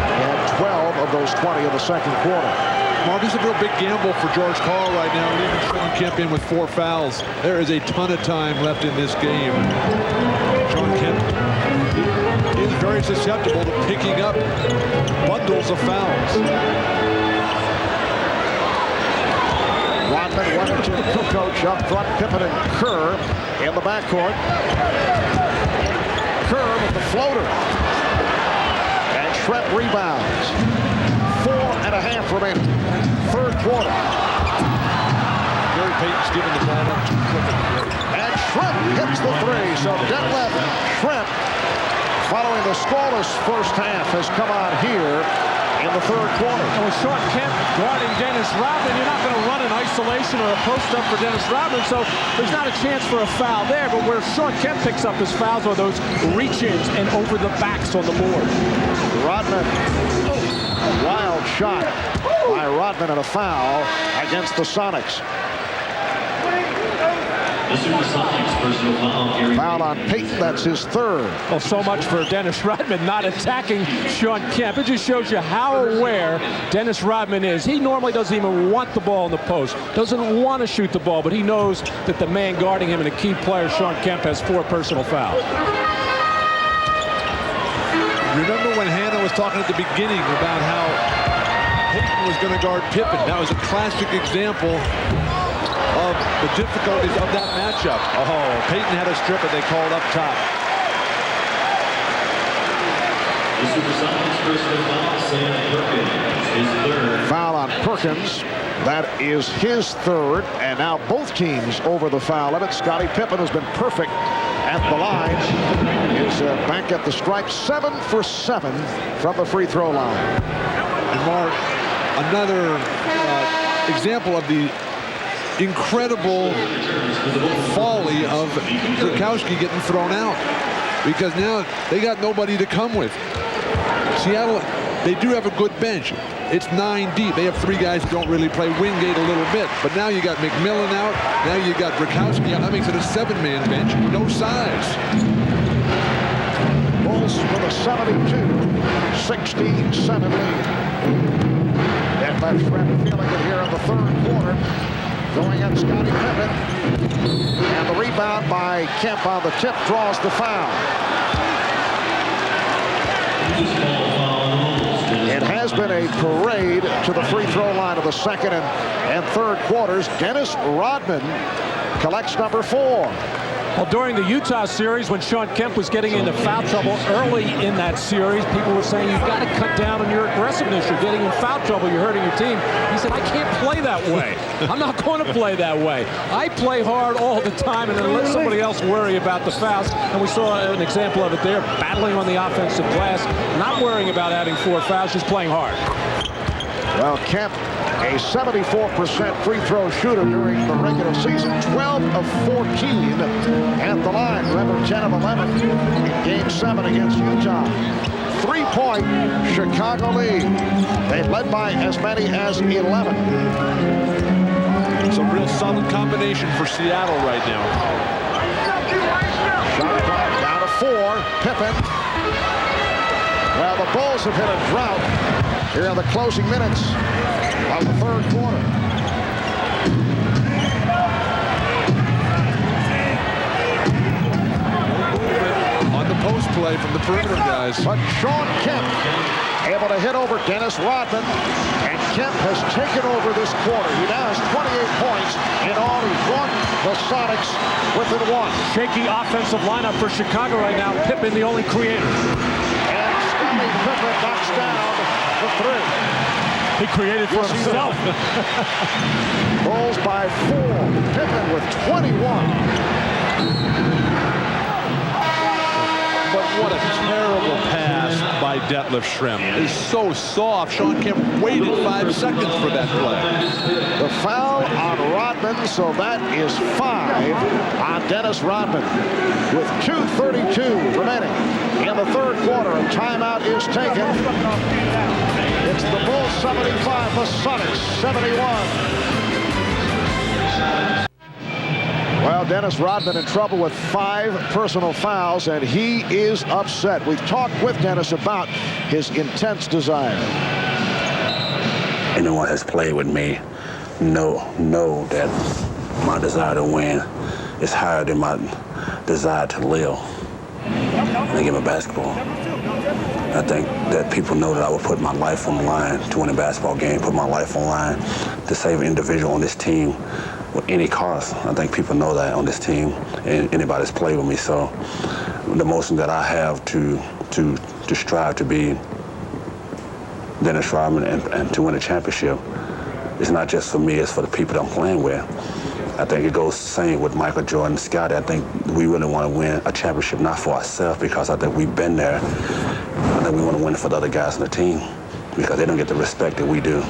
He had 12 of those 20 in the 2nd quarter. Mark, this is a real big gamble for George Karl right now, leaving Sean Kemp in with 4 fouls. There is a ton of time left in this game. Sean Kemp is very susceptible to picking up bundles of fouls. Rodman went to Kukoc up front, Pippen and Kerr in the backcourt. Kerr with the floater. And Schrempf rebounds. 4.5 remaining. 3rd quarter. Gary Payton's giving the ball up to Pippen. And Schrempf hits the 3. So Detlef Schrempf, following the scoreless first half, has come on here in the 3rd quarter. And with Sean Kemp guarding Dennis Rodman, you're not going to run an isolation or a post-up for Dennis Rodman, so there's not a chance for a foul there. But where Sean Kemp picks up his fouls are those reach-ins and over the backs on the board. Rodman, a wild shot by Rodman and a foul against the Sonics. The Supersonics personal foul, Gary Foul on Payton, that's his 3rd. Well, so much for Dennis Rodman not attacking Sean Kemp. It just shows you how aware Dennis Rodman is. He normally doesn't even want the ball in the post, doesn't want to shoot the ball, but he knows that the man guarding him and a key player, Sean Kemp, has 4 personal fouls. Remember when Hannah was talking at the beginning about how Payton was going to guard Pippen? That was a classic example of the difficulties of that matchup. Oh, Payton had a strip that they called up top. The Supersonics personal foul, Sam Perkins, his 3rd. Foul on Perkins. That is his 3rd, and now both teams over the foul limit. Scottie Pippen has been perfect at the line. Is back at the stripe, 7 for 7 from the free throw line. And Mark, another example of the incredible folly of Gronkowski getting thrown out, because now they got nobody to come with. Seattle, they do have a good bench. It's 9 deep. They have 3 guys who don't really play Wingate a little bit. But now you got McMillan out. Now you got Gronkowski out. That makes it a 7-man bench. No size. Bulls with a 72-67 lead. Detlef Schrempf feeling it here in the 3rd quarter. Going at Scottie Pippen. And the rebound by Kemp on the tip draws the foul. It has been a parade to the free throw line of the 2nd and 3rd quarters. Dennis Rodman collects number 4. Well, during the Utah series, when Sean Kemp was getting into foul trouble early in that series, people were saying, you've got to cut down on your aggressiveness. You're getting in foul trouble. You're hurting your team. He said, I can't play that way. I'm not going to play that way. I play hard all the time and then let somebody else worry about the fouls. And we saw an example of it there, battling on the offensive glass, not worrying about having 4 fouls, just playing hard. Well, Kemp, a 74% free throw shooter during the regular season, 12 of 14 at the line. Remember, 10 of 11 in Game 7 against Utah. 3-point Chicago lead. They led by as many as 11. It's a real solid combination for Seattle right now. Shot clock down to 4. Pippen. Well, the Bulls have hit a drought here in the closing minutes of the third quarter. On the post play from the perimeter guys. But Sean Kemp able to hit over Dennis Rodman, and Kemp has taken over this quarter. He now has 28 points in all. He's brought the Sonics within 1. Shaky offensive lineup for Chicago right now. Pippen, the only creator. And Scottie Pippen knocks down the 3. He created for himself. Bulls by 4. Pippen with 21. But what a terrible pass by Detlef Schrempf. It's so soft. Sean Kemp waited 5 seconds for that play. The foul on Rodman, so that is 5 on Dennis Rodman. With 2:32 remaining in the third quarter, a timeout is taken. It's the Bulls 75, the Sonics 71. Well, Dennis Rodman in trouble with 5 personal fouls, and he is upset. We've talked with Dennis about his intense desire. Anyone that's played with me know that my desire to win is higher than my desire to live in the game of basketball. I think that people know that I would put my life on the line to win a basketball game, put my life on the line to save an individual on this team with any cost. I think people know that on this team, and anybody that's played with me. So the motion that I have to strive to be Dennis Rodman and to win a championship, it's not just for me, it's for the people that I'm playing with. I think it goes the same with Michael Jordan and Scottie. I think we really want to win a championship, not for ourselves, because I think we've been there. I think we want to win it for the other guys on the team, because they don't get the respect that we do.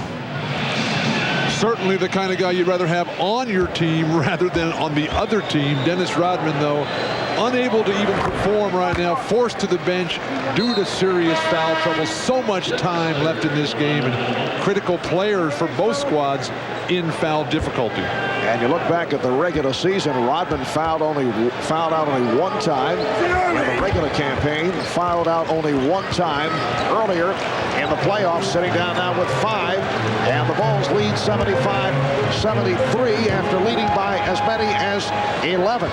Certainly the kind of guy you'd rather have on your team rather than on the other team. Dennis Rodman, though, unable to even perform right now, forced to the bench due to serious foul trouble. So much time left in this game, and critical players for both squads in foul difficulty. And you look back at the regular season, Rodman fouled out only 1 time in the regular campaign, fouled out only 1 time earlier in the playoffs, sitting down now with 5, and the Bulls lead 75-73 after leading by as many as 11.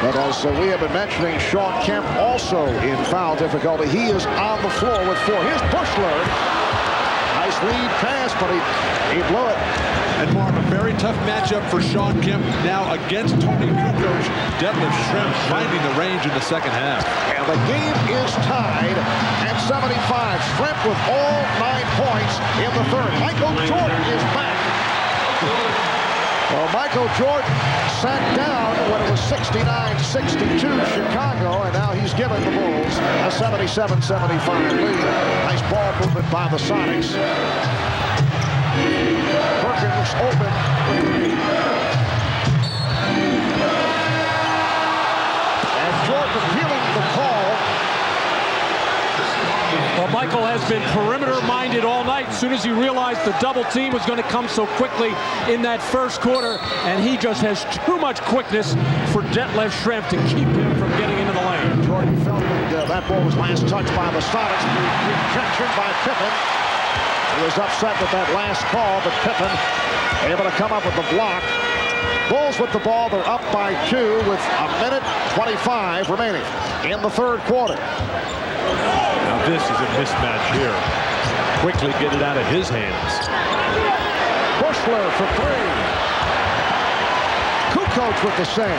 But as we have been mentioning, Sean Kemp also in foul difficulty. He is on the floor with 4. Here's Bushler. Nice lead pass, but he blew it. And Mark, a very tough matchup for Sean Kemp now against Tony Kukoc. Detlef Schrempf finding the range in the second half. And the game is tied at 75. Schrempf with all 9 points in the third. Michael Jordan is back. Well, Michael Jordan sat down when it was 69-62 Chicago, and now he's given the Bulls a 77-75 lead. Nice ball movement by the Sonics. Perkins open. And Jordan appealing the call. Well, Michael has been perimeter-minded all night. As soon as he realized the double team was going to come so quickly in that first quarter, and he just has too much quickness for Detlef Schrempf to keep him from getting into the lane. Jordan felt that that ball was last touched by the Sonics. Rejection by Pippen. He was upset with that last call, but Pippen able to come up with the block. Bulls with the ball. They're up by 2 with 1:25 remaining in the third quarter. Now this is a mismatch here. Quickly get it out of his hands. Bushler for 3. Kukoc with the save.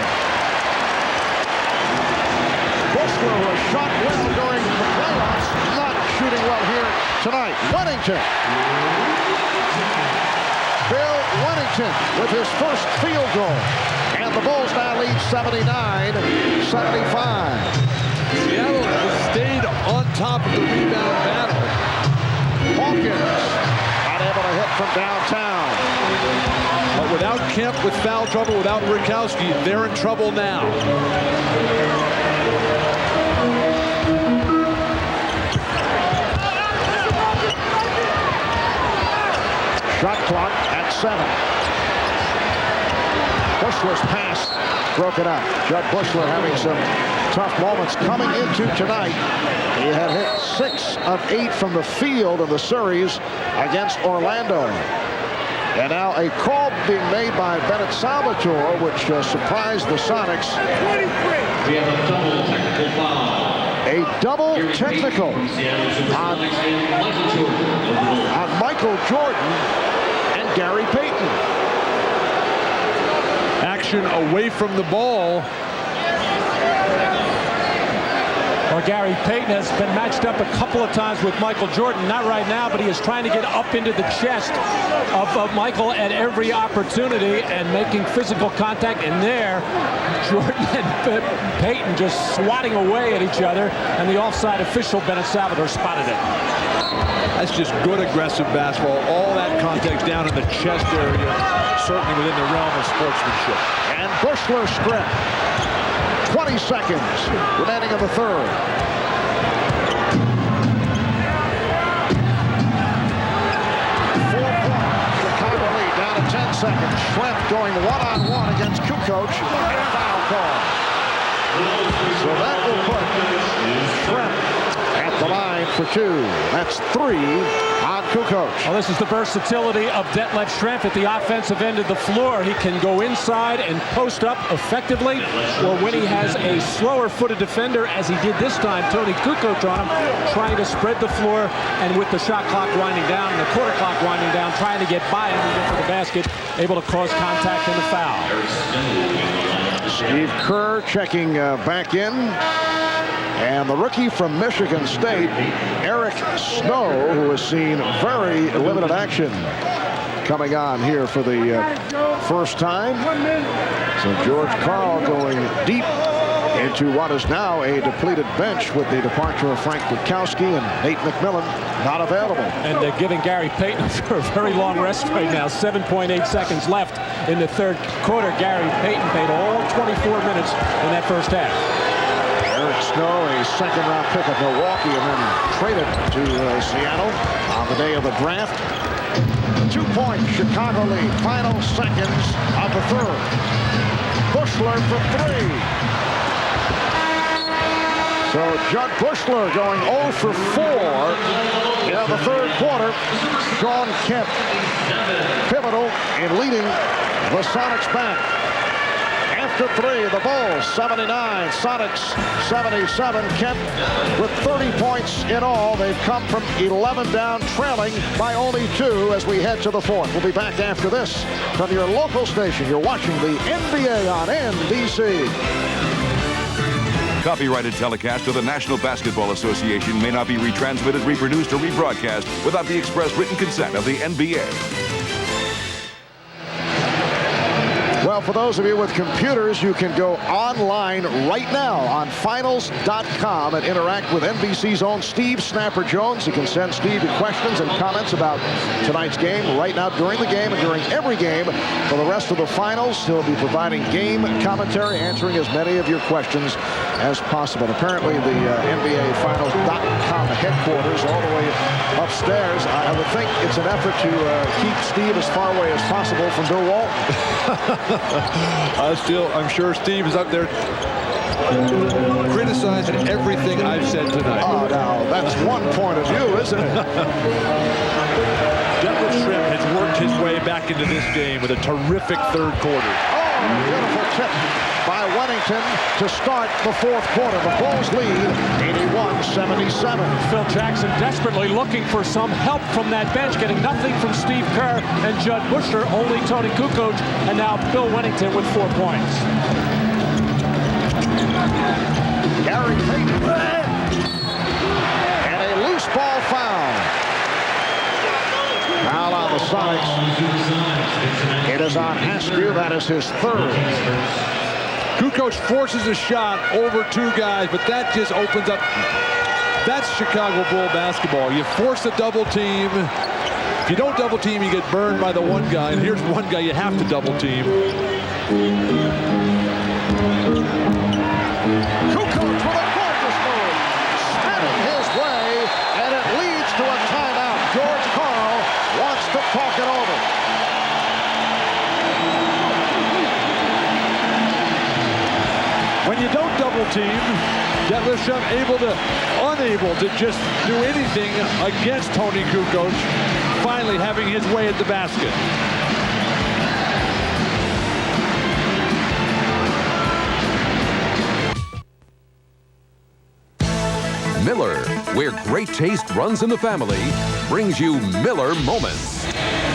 Bushler, who has shot well during the playoffs, not shooting well here tonight. Wennington. Bill Wennington with his first field goal. And the Bulls now lead 79-75. Seattle has stayed on top of the rebound battle. Hawkins not able to hit from downtown. But without Kemp with foul trouble, without Rikowski, they're in trouble now. Shot clock at 7. Bushler's pass broken up. Judd Bushler having some tough moments coming into tonight. He had hit 6 of 8 from the field in the series against Orlando. And now a call being made by Bennett Salvatore, which surprised the Sonics. 23. We have a double technical foul. A double technical on Michael Jordan and Gary Payton. Action away from the ball. Well, Gary Payton has been matched up a couple of times with Michael Jordan. Not right now, but he is trying to get up into the chest of Michael at every opportunity and making physical contact. And there, Jordan and Payton just swatting away at each other. And the offside official, Bennett Salvatore, spotted it. That's just good aggressive basketball. All that contact down in the chest area, certainly within the realm of sportsmanship. And Bushler strip. 20 seconds remaining in the third. Chicago lead down to 10 seconds. Schrempf going one-on-one against Kukoc. And a foul call. So that will put Schrempf at the line for 2. That's 3 on Kukoc. Well, this is the versatility of Detlef Schrempf at the offensive end of the floor. He can go inside and post up effectively, or when he has a slower-footed defender, as he did this time, Tony Kukoc on him, trying to spread the floor, and with the shot clock winding down and the quarter clock winding down, trying to get by him for the basket, able to cause contact and the foul. Steve Kerr checking back in. And the rookie from Michigan State, Eric Snow, who has seen very limited action, coming on here for the first time. So George Karl going deep into what is now a depleted bench with the departure of Frank Witkowski and Nate McMillan not available. And they're giving Gary Payton for a very long rest right now. 7.8 seconds left in the third quarter. Gary Payton played all 24 minutes in that first half. Eric Snow, a second-round pick of Milwaukee, and then traded to Seattle on the day of the draft. 2-point Chicago lead. Final seconds of the third. Bushler for 3. So Judd Bushler going 0 for 4 in the third quarter. Shawn Kemp pivotal in leading the Sonics back. After 3, the Bulls 79, Sonics 77. Kemp with 30 points in all. They've come from 11 down, trailing by only 2 as we head to the fourth. We'll be back after this from your local station. You're watching the NBA on NBC. Copyrighted telecast of the National Basketball Association may not be retransmitted, reproduced, or rebroadcast without the express written consent of the NBA. Well, for those of you with computers, you can go online right now on finals.com and interact with NBC's own Steve Snapper Jones. You can send Steve your questions and comments about tonight's game right now during the game and during every game for the rest of the finals. He'll be providing game commentary, answering as many of your questions as possible. Apparently, the NBA Finals.com headquarters all the way upstairs. I would think it's an effort to keep Steve as far away as possible from Bill Walton. I'm sure Steve is up there criticizing everything I've said tonight. Oh, now, that's one point of view, isn't it? Detlef Schrempf has worked his way back into this game with a terrific third quarter. Oh, beautiful tip by Wennington to start the fourth quarter. The Bulls lead 81-77. Phil Jackson desperately looking for some help from that bench, getting nothing from Steve Kerr and Judd Bushler, only Tony Kukoc, and now Bill Wennington with 4 points. Gary Payton. And a loose ball foul. Foul on the Sonics. It is on Askew. That is his third. Kukoc forces a shot over two guys, but that just opens up. That's Chicago Bull basketball. You force a double team. If you don't double team, you get burned by the one guy. And here's one guy you have to double team. Kukoc with a gorgeous move. Spinning his way, and it leads to a timeout. George Karl wants to talk it over. When you don't double team, Detlef Schrempf unable to just do anything against Tony Kukoc, finally having his way at the basket. Miller, where great taste runs in the family, brings you Miller Moments.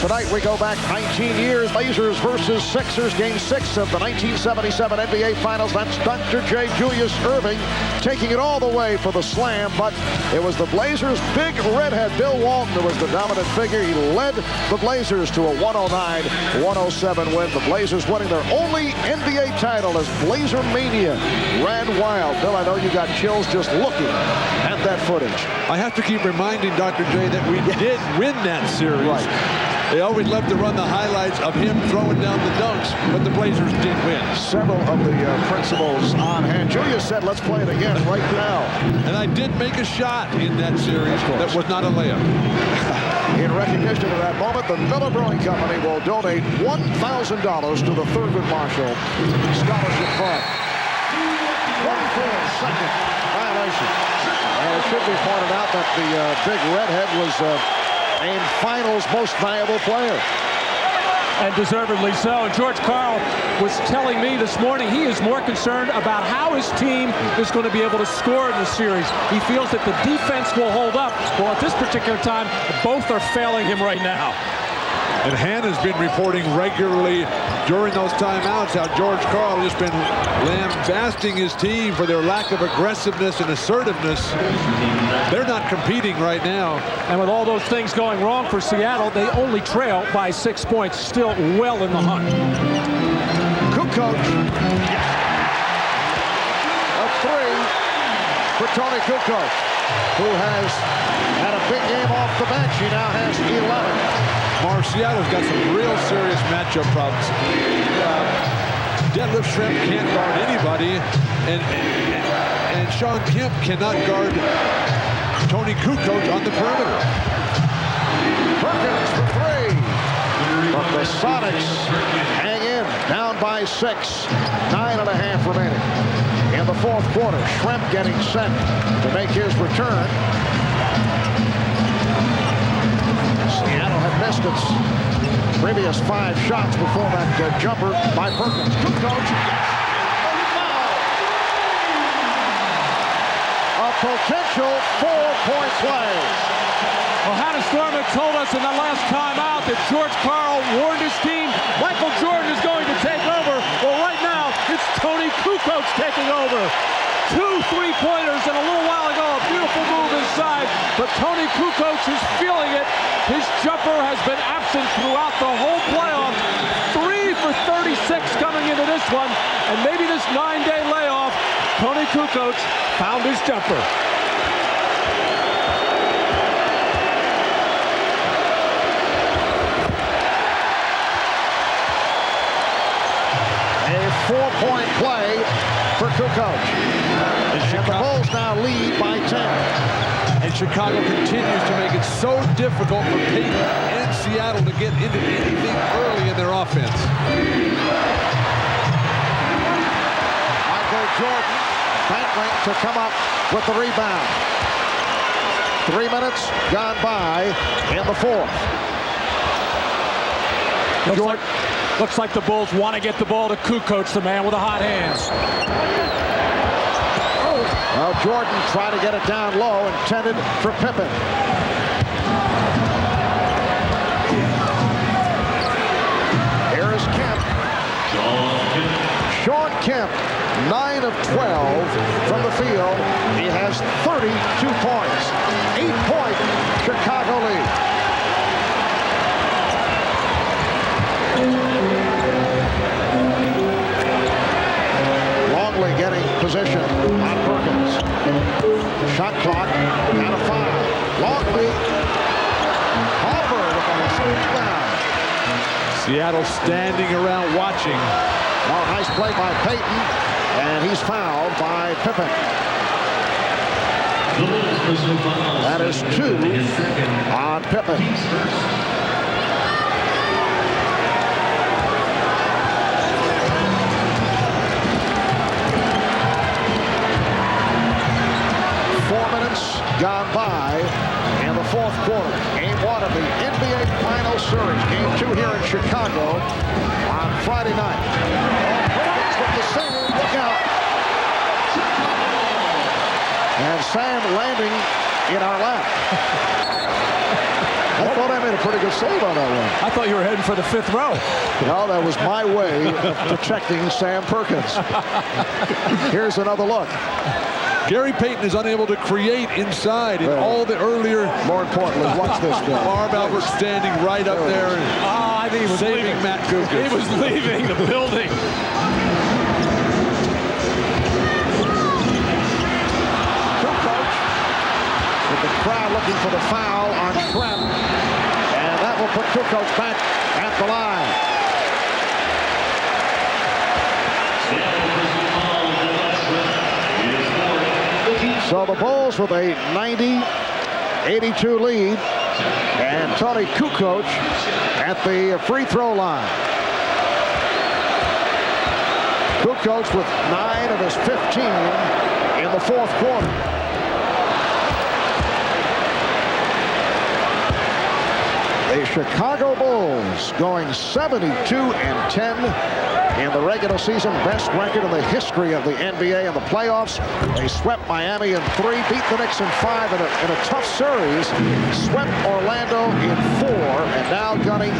Tonight we go back 19 years. Blazers versus Sixers, Game 6 of the 1977 NBA Finals. That's Dr. J. Julius Erving taking it all the way for the slam, but it was the Blazers' big redhead, Bill Walton, who was the dominant figure. He led the Blazers to a 109-107 win. The Blazers winning their only NBA title as Blazer Mania ran wild. Bill, I know you got chills just looking at that footage. I have to keep reminding Dr. J that we did win that series. Right. They always love to run the highlights of him throwing down the dunks, but the Blazers did win. Several of the principals on hand. Julius said, let's play it again right now. And I did make a shot in that series that was not a layup. In recognition of that moment, the Miller Brewing Company will donate $1,000 to the Thurgood Marshall Scholarship Fund. 24-second violation. And it should be pointed out that the big redhead was named Finals Most Valuable Player. And deservedly so. And George Karl was telling me this morning he is more concerned about how his team is going to be able to score in the series. He feels that the defense will hold up. Well, at this particular time, both are failing him right now. And Hannah's been reporting regularly during those timeouts how George Karl has been lambasting his team for their lack of aggressiveness and assertiveness. They're not competing right now. And with all those things going wrong for Seattle, they only trail by 6 points, still well in the hunt. Kukoc. A three for Tony Kukoc, who has had a big game off the bench. He now has 11. Seattle's got some real serious matchup problems. Detlef Schrempf can't guard anybody, and Sean Kemp cannot guard Tony Kukoc on the perimeter. Perkins for three. But the Sonics hang in, down by 6. 9.5 remaining. In the fourth quarter, Schrempf getting set to make his return. Seattle had missed its previous 5 shots before that jumper by Perkins. Kukoc. A potential 4-point play. Well, Hannah Storm had told us in the last timeout that George Karl warned his team Michael Jordan is going to take over. Well, right now, it's Tony Kukoc taking over. 2 3-pointers, and a little while ago, a beautiful move inside, but Tony Kukoc is feeling it. His jumper has been absent throughout the whole playoff. 3 for 36 coming into this one, and maybe this 9-day layoff, Tony Kukoc found his jumper. A 4-point play for Kukoc. And the Bulls now lead by 10. And Chicago continues to make it so difficult for Payton and Seattle to get into anything early in their offense. Michael Jordan battling to come up with the rebound. 3 minutes gone by in the fourth. Looks like the Bulls want to get the ball to Kukoc, the man with the hot hands. Well, Jordan tried to get it down low, intended for Pippen. Here is Kemp. Sean Kemp 9 of 12 from the field. He has 32 points. 8-point Chicago lead. Longley getting position on Perkins. Shot clock and a foul. Longley. Harper with a rebound. Seattle standing around watching. Oh, nice play by Payton, and he's fouled by Pippen. That is 2 on Pippen. Gone by in the fourth quarter. Game 1 of the NBA Finals Series. Game 2 here in Chicago on Friday night. Perkins with the single. Look out. And Sam landing in our lap. I thought I made a pretty good save on that one. I thought you were heading for the 5th row. No, that was my way of protecting Sam Perkins. Here's another look. Gary Payton is unable to create inside in all the earlier. More importantly, watch this guy. Marv Albert standing right up there and I think he was saving leaving. Matt Kukoc. He was leaving the building. Kukoc with the crowd looking for the foul on Trent. And that will put Kukoc back at the line. So the Bulls with a 90-82 lead, and Tony Kukoc at the free throw line. Kukoc with 9 of his 15 in the fourth quarter. The Chicago Bulls going 72-10 in the regular season, best record in the history of the NBA in the playoffs. They swept Miami in 3, beat the Knicks in 5 in a tough series, swept Orlando in 4, and now gunning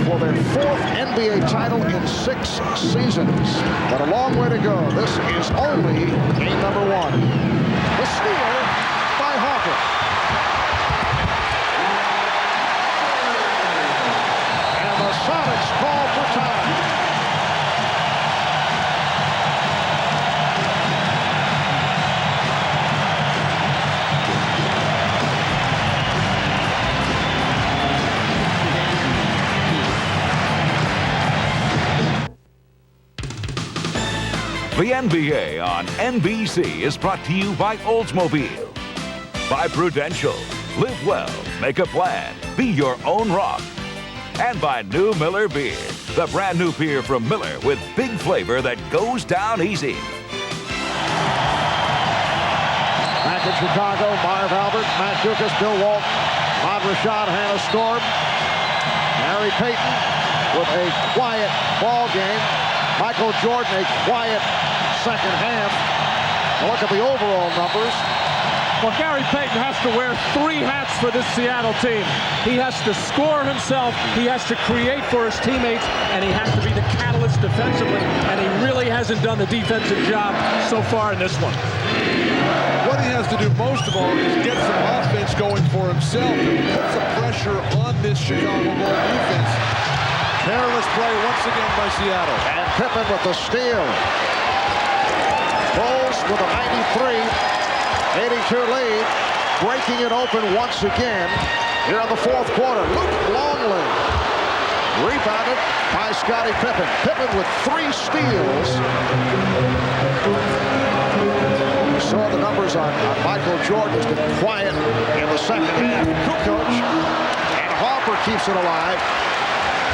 for their 4th NBA title in 6 seasons. But a long way to go. This is only game number 1. The steal by Harper. And the Sonics call for time. The NBA on NBC is brought to you by Oldsmobile, by Prudential. Live well, make a plan, be your own rock. And by New Miller Beer, the brand new beer from Miller with big flavor that goes down easy. Back in Chicago, Marv Albert, Matt Kukoc, Bill Walton, Rod Rashad, Hannah Storm, Gary Payton with a quiet ball game. Michael Jordan, a quiet second half. Look at the overall numbers. Well, Gary Payton has to wear 3 hats for this Seattle team. He has to score himself, he has to create for his teammates, and he has to be the catalyst defensively, and he really hasn't done the defensive job so far in this one. What he has to do most of all is get some offense going for himself and put some pressure on this Chicago Bulls defense. Careless play once again by Seattle. And Pippen with the steal. Bulls with a 93-82 lead, breaking it open once again here in the fourth quarter. Luke Longley rebounded by Scottie Pippen. Pippen with 3 steals. You saw the numbers on Michael Jordan has been quiet in the second half. Kukoc and Harper keeps it alive.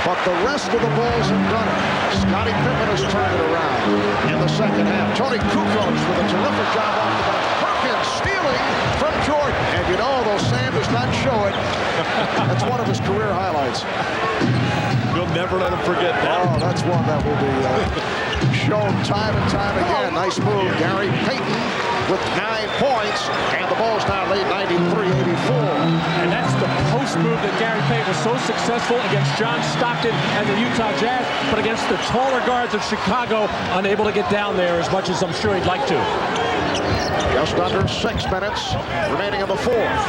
But the rest of the Bulls have done it. Scottie Pippen has turned it around in the second half. Tony Kukoc with a terrific job off the bench. Perkins stealing from Jordan. And you know, although Sam does not show it, that's one of his career highlights. You'll never let him forget that. Oh, that's one that will be shown time and time again. Nice move. Gary Payton with 9 points, and the Bulls now lead 93-84. And that's the post move that Gary Payton was so successful against John Stockton and the Utah Jazz, but against the taller guards of Chicago, unable to get down there as much as I'm sure he'd like to. Just under 6 minutes remaining in the fourth.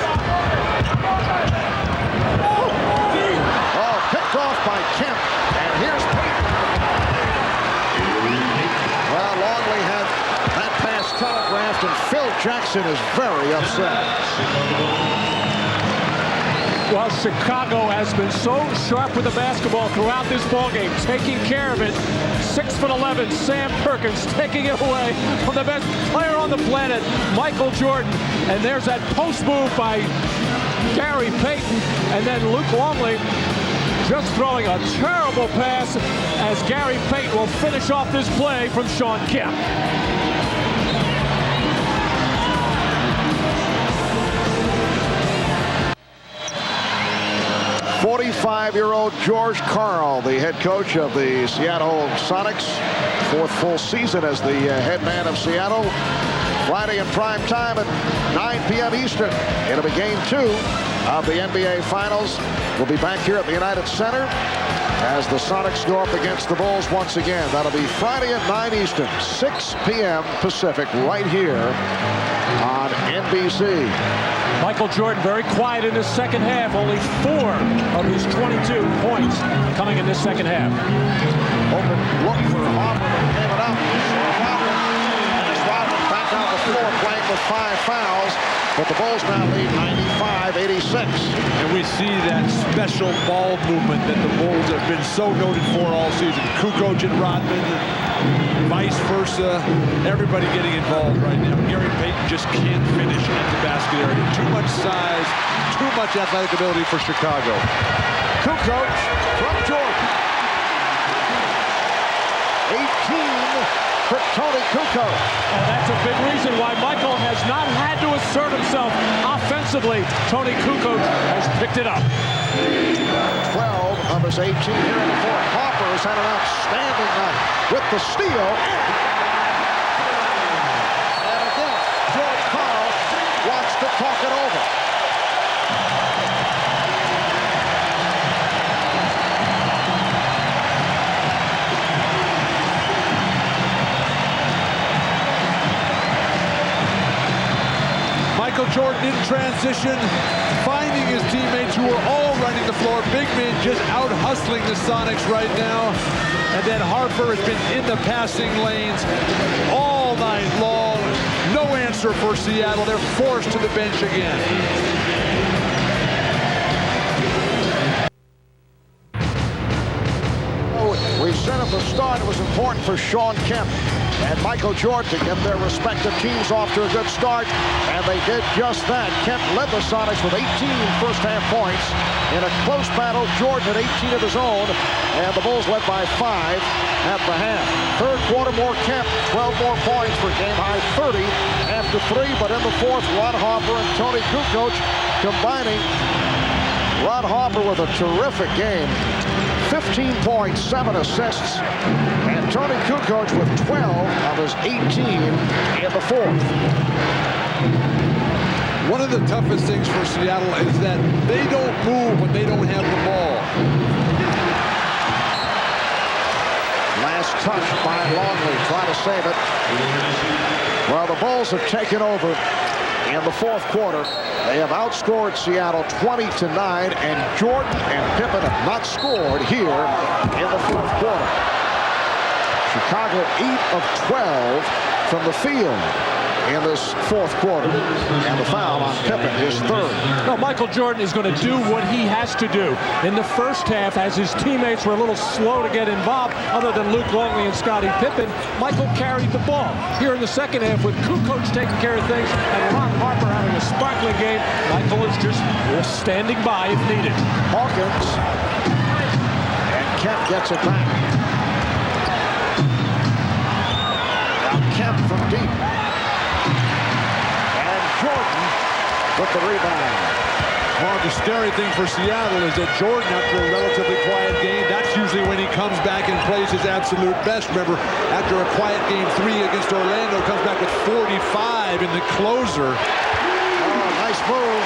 Oh, picked off by Kemp, and here's Payton. Well, Longley had that pass telegraphed, and Phil Jackson is very upset. Well, Chicago has been so sharp with the basketball throughout this ballgame, taking care of it. 6'11", Sam Perkins taking it away from the best player on the planet, Michael Jordan. And there's that post move by Gary Payton, and then Luke Longley just throwing a terrible pass as Gary Payton will finish off this play from Shawn Kemp. 45-year-old George Karl, the head coach of the Seattle Sonics, 4th full season as the head man of Seattle. Friday in prime time at 9 p.m. Eastern. It'll be game 2 of the NBA Finals. We'll be back here at the United Center as the Sonics go up against the Bulls once again. That'll be Friday at 9 Eastern, 6 p.m. Pacific, right here on NBC. Michael Jordan very quiet in the second half. Only 4 of his 22 points coming in this second half. Open look for Harper, but gave it up. And it's Rodman back on the floor playing with 5 fouls. But the Bulls now lead 95-86. And we see that special ball movement that the Bulls have been so noted for all season. Kukoc and Rodman, vice versa. Everybody getting involved right now. Gary Payton just can't finish at the basket area. Too much size, too much athletic ability for Chicago. Kukoc from Jordan. 18 for Tony Kukoc. And that's a big reason why Michael has not had to assert himself offensively. Tony Kukoc has picked it up. 12 of his 18 here in the fourth. Harper has had an outstanding night with the steal. And again, George Karl wants to talk it over. Michael Jordan in transition, finding his teammates who are all running the floor. Big men just out hustling the Sonics right now. And then Harper has been in the passing lanes all night long. No answer for Seattle. They're forced to the bench again. We said at the start it was important for Shawn Kemp and Michael Jordan to get their respective teams off to a good start, and they did just that. Kemp led the Sonics with 18 first-half points. In a close battle, Jordan had 18 of his own, and the Bulls led by 5 at the half. Third quarter, more Kemp, 12 more points for game-high 30 after 3, but in the fourth, Rod Harper and Tony Kukoc combining. Rod Harper with a terrific game. 15 points, 7 assists, and Tony Kukoc with 12 of his 18 in the fourth. One of the toughest things for Seattle is that they don't move when they don't have the ball. Last touch by Longley, trying to save it. Well, the Bulls have taken over in the fourth quarter. They have outscored Seattle 20-9, and Jordan and Pippen have not scored here in the fourth quarter. Chicago 8 of 12 from the field in this fourth quarter, and the foul on Pippen, his third. No, Michael Jordan is going to do what he has to do. In the first half, as his teammates were a little slow to get involved, other than Luke Longley and Scottie Pippen, Michael carried the ball. Here in the second half, with Kukoc taking care of things and Ron Harper having a sparkling game, Michael is just standing by if needed. Hawkins, and Kemp gets it back. Now Kemp from deep. Jordan with the rebound. Well, the scary thing for Seattle is that Jordan, after a relatively quiet game, that's usually when he comes back and plays his absolute best. Remember, after a quiet game 3 against Orlando, comes back with 45 in the closer. Oh, nice move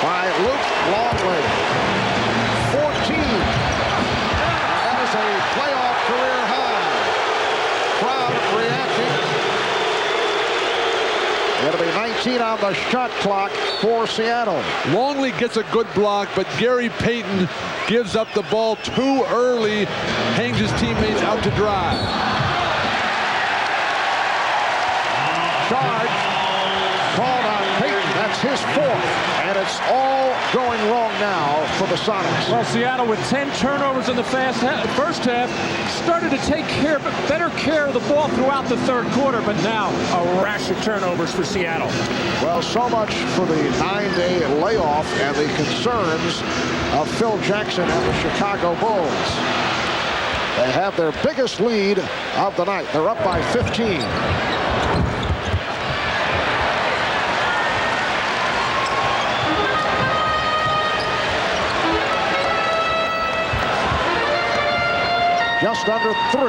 by Luke Longley. 14. That is a playoff career high. Crowd reacting. It'll be 19 on the shot clock for Seattle. Longley gets a good block, but Gary Payton gives up the ball too early, hangs his teammates out to dry. Charge called on Payton. That's his 4th. And it's all going wrong now for the Sonics. Well, Seattle with 10 turnovers in the first half started to take better care of the ball throughout the third quarter, but now a rash of turnovers for Seattle. Well, so much for the 9-day layoff and the concerns of Phil Jackson and the Chicago Bulls. They have their biggest lead of the night. They're up by 15. Just under 3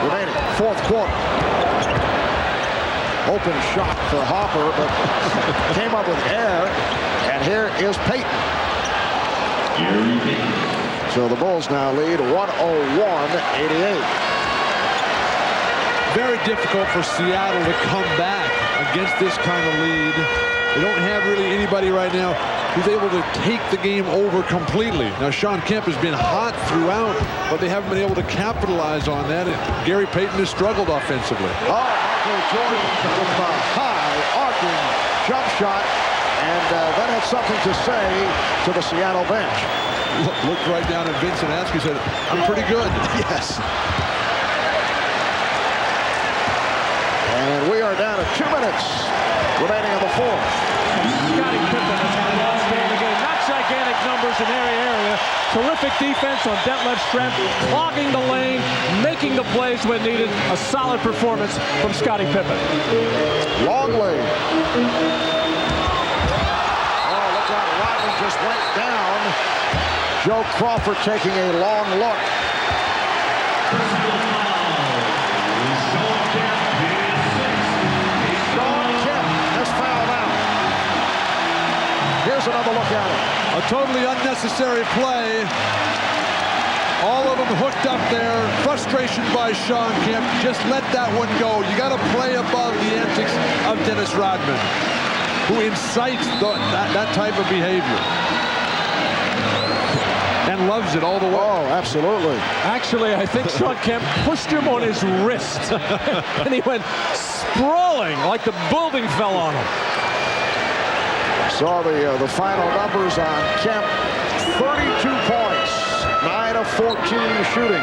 remaining, 4th quarter. Open shot for Hopper, but came up with air. And here is Payton. So the Bulls now lead 101-88. Very difficult for Seattle to come back against this kind of lead. They don't have really anybody right now who's able to take the game over completely. Now, Sean Kemp has been hot throughout, but they haven't been able to capitalize on that. And Gary Payton has struggled offensively. Oh, Michael Jordan with a high arcing jump shot, and that had something to say to the Seattle bench. Looked right down at Vincent Askew, said, "I'm pretty good." Yes. And we are down to 2 minutes remaining in the 4th. Scottie Pippen has had an outstanding game. Not gigantic numbers in their area. Terrific defense on Detlef Schrempf, clogging the lane, making the plays when needed. A solid performance from Scottie Pippen. Longley. Oh, look out. Rodman just went down. Joe Crawford taking a long look. Here's another look at it. A totally unnecessary play. All of them hooked up there. Frustration by Sean Kemp. Just let that one go. You got to play above the antics of Dennis Rodman, who incites that type of behavior and loves it all the way. Oh, absolutely. Actually, I think Sean Kemp pushed him on his wrist, and he went sprawling like the building fell on him. Saw the final numbers on Kemp. 32 points, 9 of 14 shooting,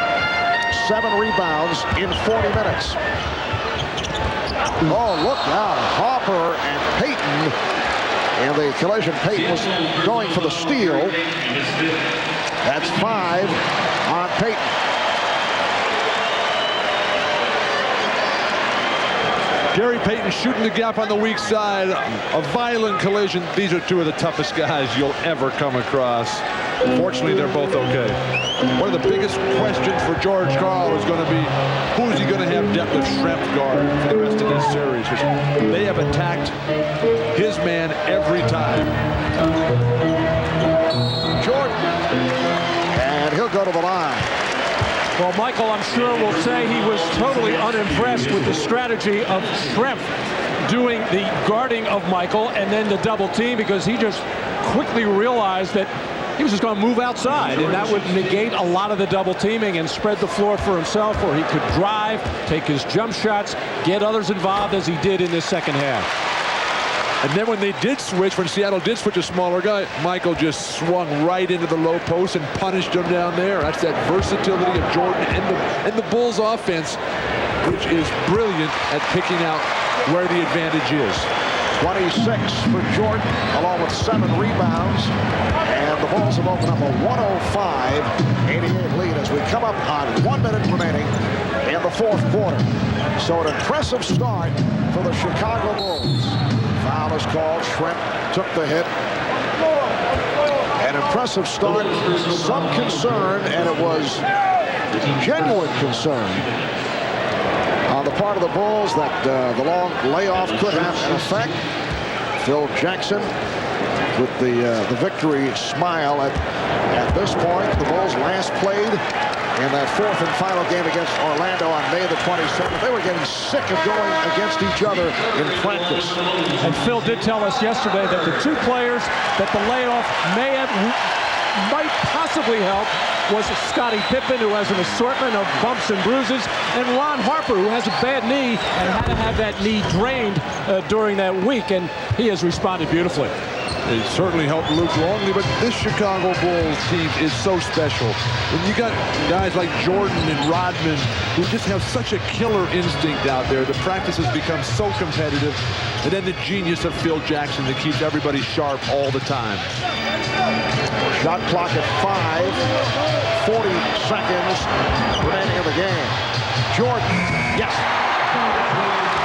7 rebounds in 40 minutes. Oh, look out. Hopper and Payton. And the collision, Payton was going for the steal. That's 5 on Payton. Gary Payton shooting the gap on the weak side. A violent collision. These are 2 of the toughest guys you'll ever come across. Fortunately, they're both okay. One of the biggest questions for George Karl is going to be, who's he going to have Detlef Schrempf guard for the rest of this series? Because they have attacked his man every time. Jordan. And he'll go to the line. Well, Michael, I'm sure, will say he was totally unimpressed with the strategy of Schrempf doing the guarding of Michael and then the double team, because he just quickly realized that he was just going to move outside, and that would negate a lot of the double teaming and spread the floor for himself, where he could drive, take his jump shots, get others involved as he did in this second half. And then when they did switch, when Seattle did switch a smaller guy, Michael just swung right into the low post and punished him down there. That's that versatility of Jordan and the Bulls offense, which is brilliant at picking out where the advantage is. 26 for Jordan, along with 7 rebounds. And the Bulls have opened up a 105-88 lead as we come up on 1 minute remaining in the 4th quarter. So an impressive start for the Chicago Bulls. Foul is called. Schrempf took the hit. An impressive start, some concern, and it was genuine concern on the part of the Bulls that the long layoff could have an effect. Phil Jackson with the victory smile at this point. The Bulls last played in that fourth and final game against Orlando on May the 27th. They were getting sick of going against each other in practice. And Phil did tell us yesterday that the two players that the layoff might possibly help was Scottie Pippen, who has an assortment of bumps and bruises, and Ron Harper, who has a bad knee and had to have that knee drained during that week, and he has responded beautifully. It certainly helped Luke Longley, but this Chicago Bulls team is so special. When you got guys like Jordan and Rodman who just have such a killer instinct out there, the practices become so competitive, and then the genius of Phil Jackson that keeps everybody sharp all the time. Shot clock at 5, 40 seconds remaining in the game. Jordan, yes,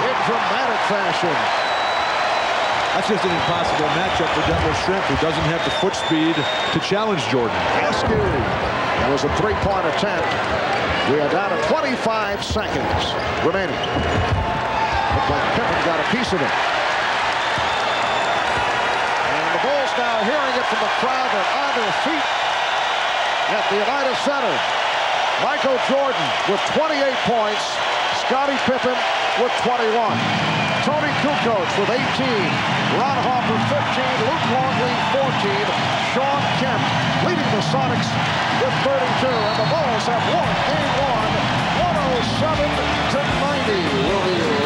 in dramatic fashion. That's just an impossible matchup for Detlef Schrempf, who doesn't have the foot speed to challenge Jordan. Askew. That was a three-point attempt. We are down to 25 seconds remaining. Looked like Pippen got a piece of it. And the Bulls now hearing it from the crowd. They're on their feet at the United Center. Michael Jordan with 28 points. Scottie Pippen with 21. Tony Kukoc with 18, Ron Harper 15, Luke Longley 14, Sean Kemp leading the Sonics with 32, and the Bulls have won Game 1, 107-90. We'll be